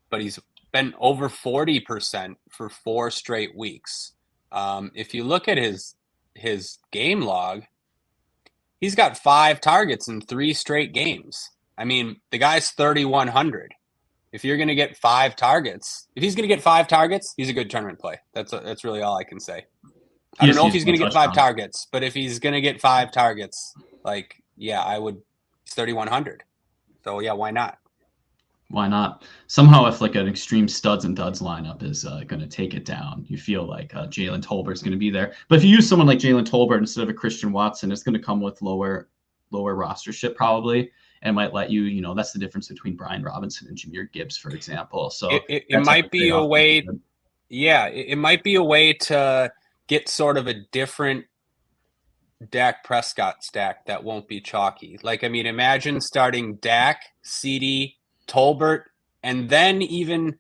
but he's been over 40% for 4 straight weeks. If you look at his game log, he's got 5 targets in 3 straight games. I mean, the guy's 3,100. If you're going to get 5 targets, he's a good tournament play. That's really all I can say. I don't know if he's going to get 5 targets, but if he's going to get 5 targets, I would. He's 3,100. So yeah, why not? Why not? Somehow, if like an extreme studs and duds lineup is going to take it down, you feel like Jalen Tolbert is going to be there. But if you use someone like Jalen Tolbert instead of a Christian Watson, it's going to come with lower rostership probably, and might let you. That's the difference between Brian Robinson and Jahmyr Gibbs, for example. So it might be a way. Yeah, it might be a way to get sort of a different Dak Prescott stack that won't be chalky. Imagine starting Dak, CD, Tolbert, and then even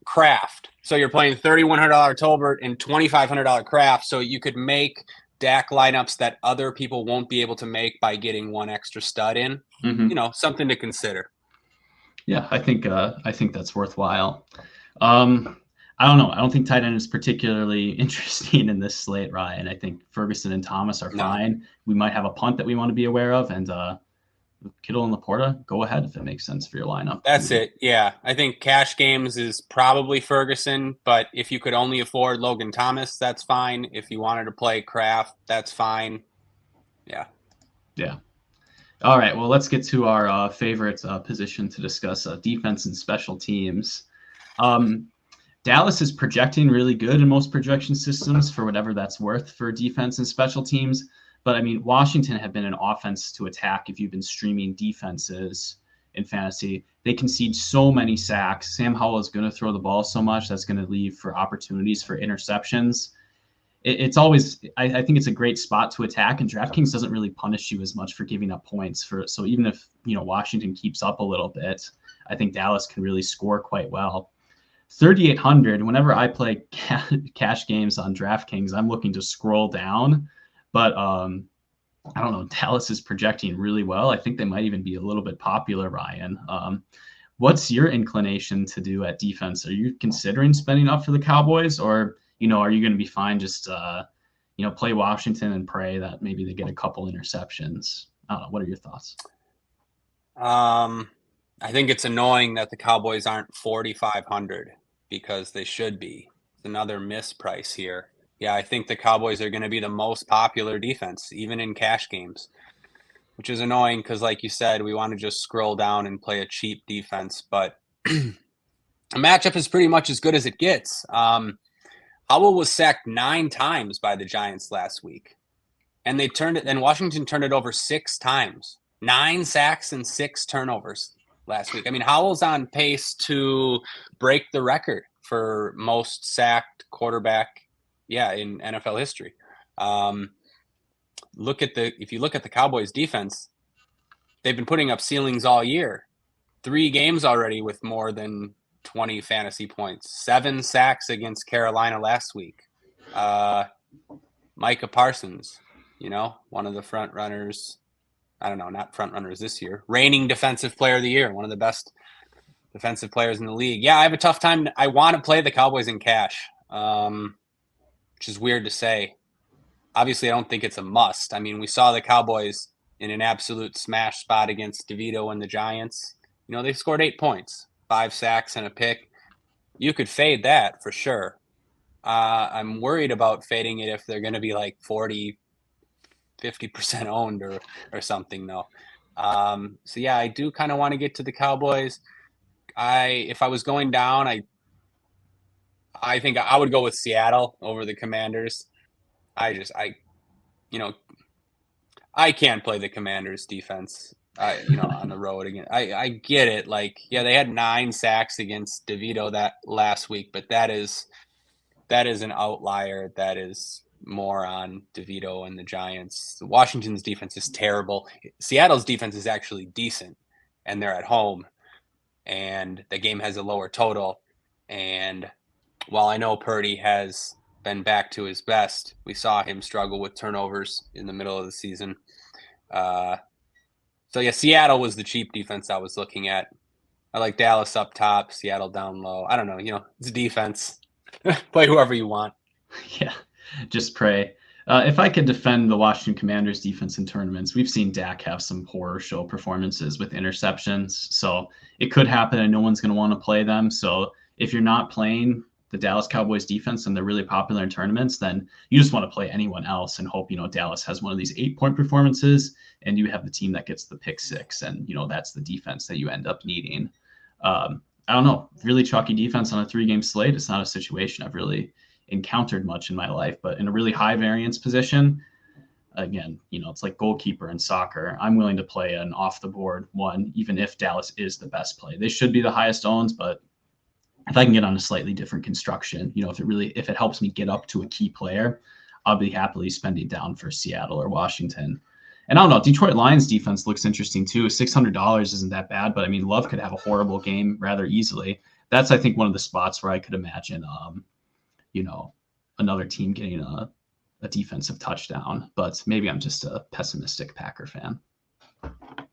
Kraft. So you're playing $3,100 Tolbert and $2,500 Kraft. So you could make Dak lineups that other people won't be able to make by getting one extra stud in. Mm-hmm. Something to consider. Yeah, I think that's worthwhile. I don't know. I don't think tight end is particularly interesting in this slate, Ryan. I think Ferguson and Thomas are fine. We might have a punt that we want to be aware of, and Kittle and Laporta, go ahead if it makes sense for your lineup. That's it. Yeah, I think cash games is probably Ferguson, but if you could only afford Logan Thomas, that's fine. If you wanted to play Kraft, that's fine. Yeah. All right. Well, let's get to our favorite position to discuss: defense and special teams. Dallas is projecting really good in most projection systems for whatever that's worth for defense and special teams. But I mean, Washington have been an offense to attack if you've been streaming defenses in fantasy. They concede so many sacks. Sam Howell is going to throw the ball so much that's going to leave for opportunities for interceptions. It's always, I think it's a great spot to attack, and DraftKings doesn't really punish you as much for giving up points so even if Washington keeps up a little bit, I think Dallas can really score quite well. 3,800. Whenever I play cash games on DraftKings, I'm looking to scroll down, but I don't know. Dallas is projecting really well. I think they might even be a little bit popular, Ryan. What's your inclination to do at defense? Are you considering spending up for the Cowboys, or are you going to be fine just play Washington and pray that maybe they get a couple interceptions? I don't know. What are your thoughts? I think it's annoying that the Cowboys aren't 4,500 because they should be. It's another misprice here. Yeah, I think the Cowboys are going to be the most popular defense, even in cash games, which is annoying because, like you said, we want to just scroll down and play a cheap defense. But a matchup is pretty much as good as it gets. Howell was sacked 9 times by the Giants last week, and Washington turned it over 6 times. 9 sacks and 6 turnovers last week. I mean, Howell's on pace to break the record for most sacked quarterback, in NFL history. If you look at the Cowboys defense, they've been putting up ceilings all year. 3 games already with more than 20 fantasy points. 7 sacks against Carolina last week. Micah Parsons, one of the front runners. I don't know, not front runners this year. Reigning defensive player of the year, one of the best defensive players in the league. Yeah, I have a tough time. I want to play the Cowboys in cash, which is weird to say. Obviously, I don't think it's a must. I mean, we saw the Cowboys in an absolute smash spot against DeVito and the Giants. They scored 8 points, 5 sacks and a pick. You could fade that for sure. I'm worried about fading it if they're going to be like 50% owned or something though. So yeah, I do kind of want to get to the Cowboys. If I was going down, I think I would go with Seattle over the Commanders. I can't play the Commanders defense, on the road again. I get it. Like, yeah, they had 9 sacks against DeVito that last week, but that is an outlier. That is more on DeVito and the Giants. Washington's defense is terrible. Seattle's defense is actually decent, and they're at home, and the game has a lower total. And while I know Purdy has been back to his best, we saw him struggle with turnovers in the middle of the season. So yeah, Seattle was the cheap defense I was looking at. I like Dallas up top, Seattle down low. I don't know, it's defense. Play whoever you want. Yeah, just pray. If I could defend the Washington Commanders defense in tournaments, we've seen Dak have some horror show performances with interceptions. So it could happen and no one's going to want to play them. So if you're not playing the Dallas Cowboys defense and they're really popular in tournaments, then you just want to play anyone else and hope, Dallas has one of these 8-point performances and you have the team that gets the pick 6. And, that's the defense that you end up needing. I don't know, really chalky defense on a 3-game slate. It's not a situation I've really encountered much in my life, but in a really high variance position, again, it's like goalkeeper in soccer. I'm willing to play an off the board one, even if Dallas is the best play. They should be the highest owns, but if I can get on a slightly different construction, if it helps me get up to a key player, I'll be happily spending down for Seattle or Washington. And I don't know, Detroit Lions defense looks interesting too. $600 isn't that bad, but I mean, Love could have a horrible game rather easily. That's, I think, one of the spots where I could imagine, another team getting a defensive touchdown, but maybe I'm just a pessimistic Packer fan.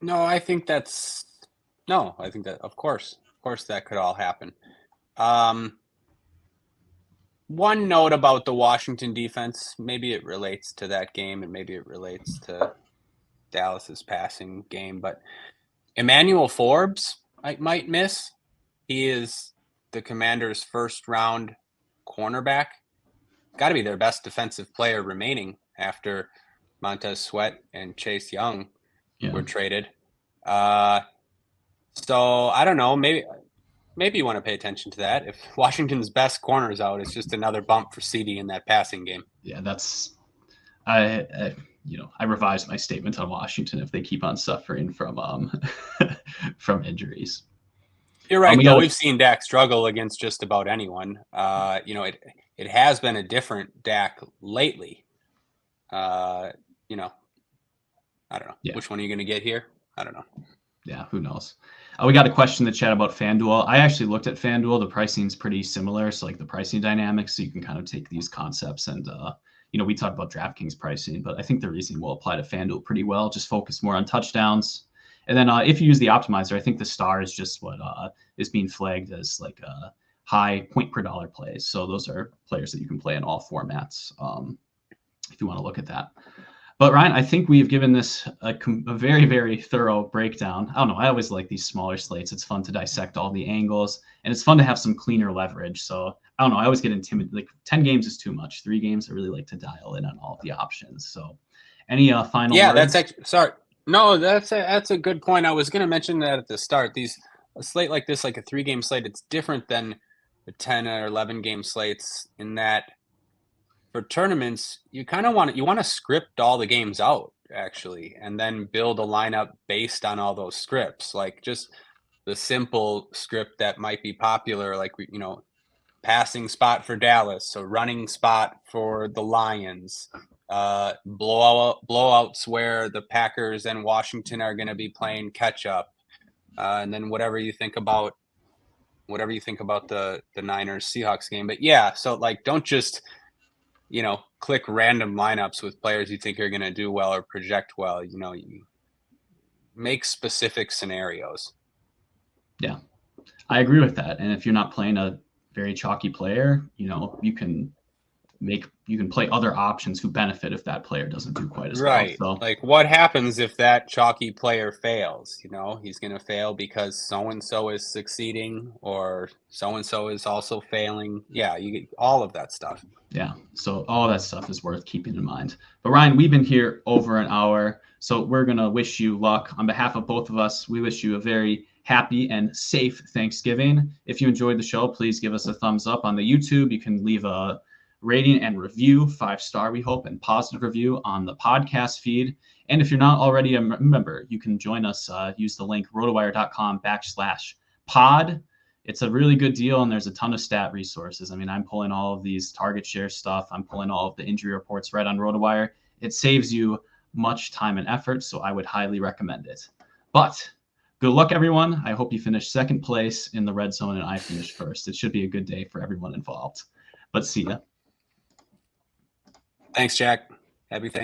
I think that, of course that could all happen. One note about the Washington defense, maybe it relates to that game and maybe it relates to Dallas's passing game, but Emmanuel Forbes might miss. He is the Commanders' first round cornerback. Got to be their best defensive player remaining after Montez Sweat and Chase Young were traded. So I don't know, maybe you want to pay attention to that. If Washington's best corner is out, it's just another bump for CD in that passing game. Yeah, I revised my statement on Washington if they keep on suffering from from injuries. You're right. We've seen Dak struggle against just about anyone. It has been a different Dak lately. I don't know. Yeah. Which one are you going to get here? I don't know. Yeah, who knows? We got a question in the chat about FanDuel. I actually looked at FanDuel. The pricing's pretty similar. So like the pricing dynamics, so you can kind of take these concepts and, we talked about DraftKings pricing, but I think the reasoning will apply to FanDuel pretty well. Just focus more on touchdowns. And then if you use the optimizer, I think the star is just what is being flagged as like high point per dollar plays. So those are players that you can play in all formats if you want to look at that. But Ryan, I think we've given this a very, very thorough breakdown. I don't know. I always like these smaller slates. It's fun to dissect all the angles, and it's fun to have some cleaner leverage. So I don't know. I always get intimidated. Like 10 games is too much. 3 games, I really like to dial in on all of the options. So any final words? That's actually, sorry. No, that's a good point. I was going to mention that at the start. A slate like this, like a 3-game slate, it's different than the 10 or 11 game slates in that for tournaments, you kind of want to script all the games out actually, and then build a lineup based on all those scripts. Like just the simple script that might be popular, like passing spot for Dallas, so running spot for the Lions, blowouts where the Packers and Washington are going to be playing catch up, and then whatever you think about the Niners Seahawks game. But yeah, so like don't just click random lineups with players you think are going to do well or project well. You make specific scenarios. Yeah, I agree with that. And if you're not playing a very chalky player, you can play other options who benefit if that player doesn't do quite as well. So, like what happens if that chalky player fails? He's going to fail because so-and-so is succeeding or so-and-so is also failing. Yeah, you get all of that stuff. Yeah, so all that stuff is worth keeping in mind. But Ryan, we've been here over an hour, so we're going to wish you luck. On behalf of both of us, we wish you a very happy and safe Thanksgiving. If you enjoyed the show, please give us a thumbs up on the YouTube. You can leave a rating and review, 5-star, we hope, and positive review on the podcast feed. And if you're not already a member, you can join us. Use the link rotowire.com/pod. It's a really good deal, and there's a ton of stat resources. I mean, I'm pulling all of these target share stuff. I'm pulling all of the injury reports right on RotoWire. It saves you much time and effort, so I would highly recommend it. But good luck, everyone. I hope you finish second place in the red zone and I finish first. It should be a good day for everyone involved. But see ya. Thanks, Jack. Happy Thanksgiving.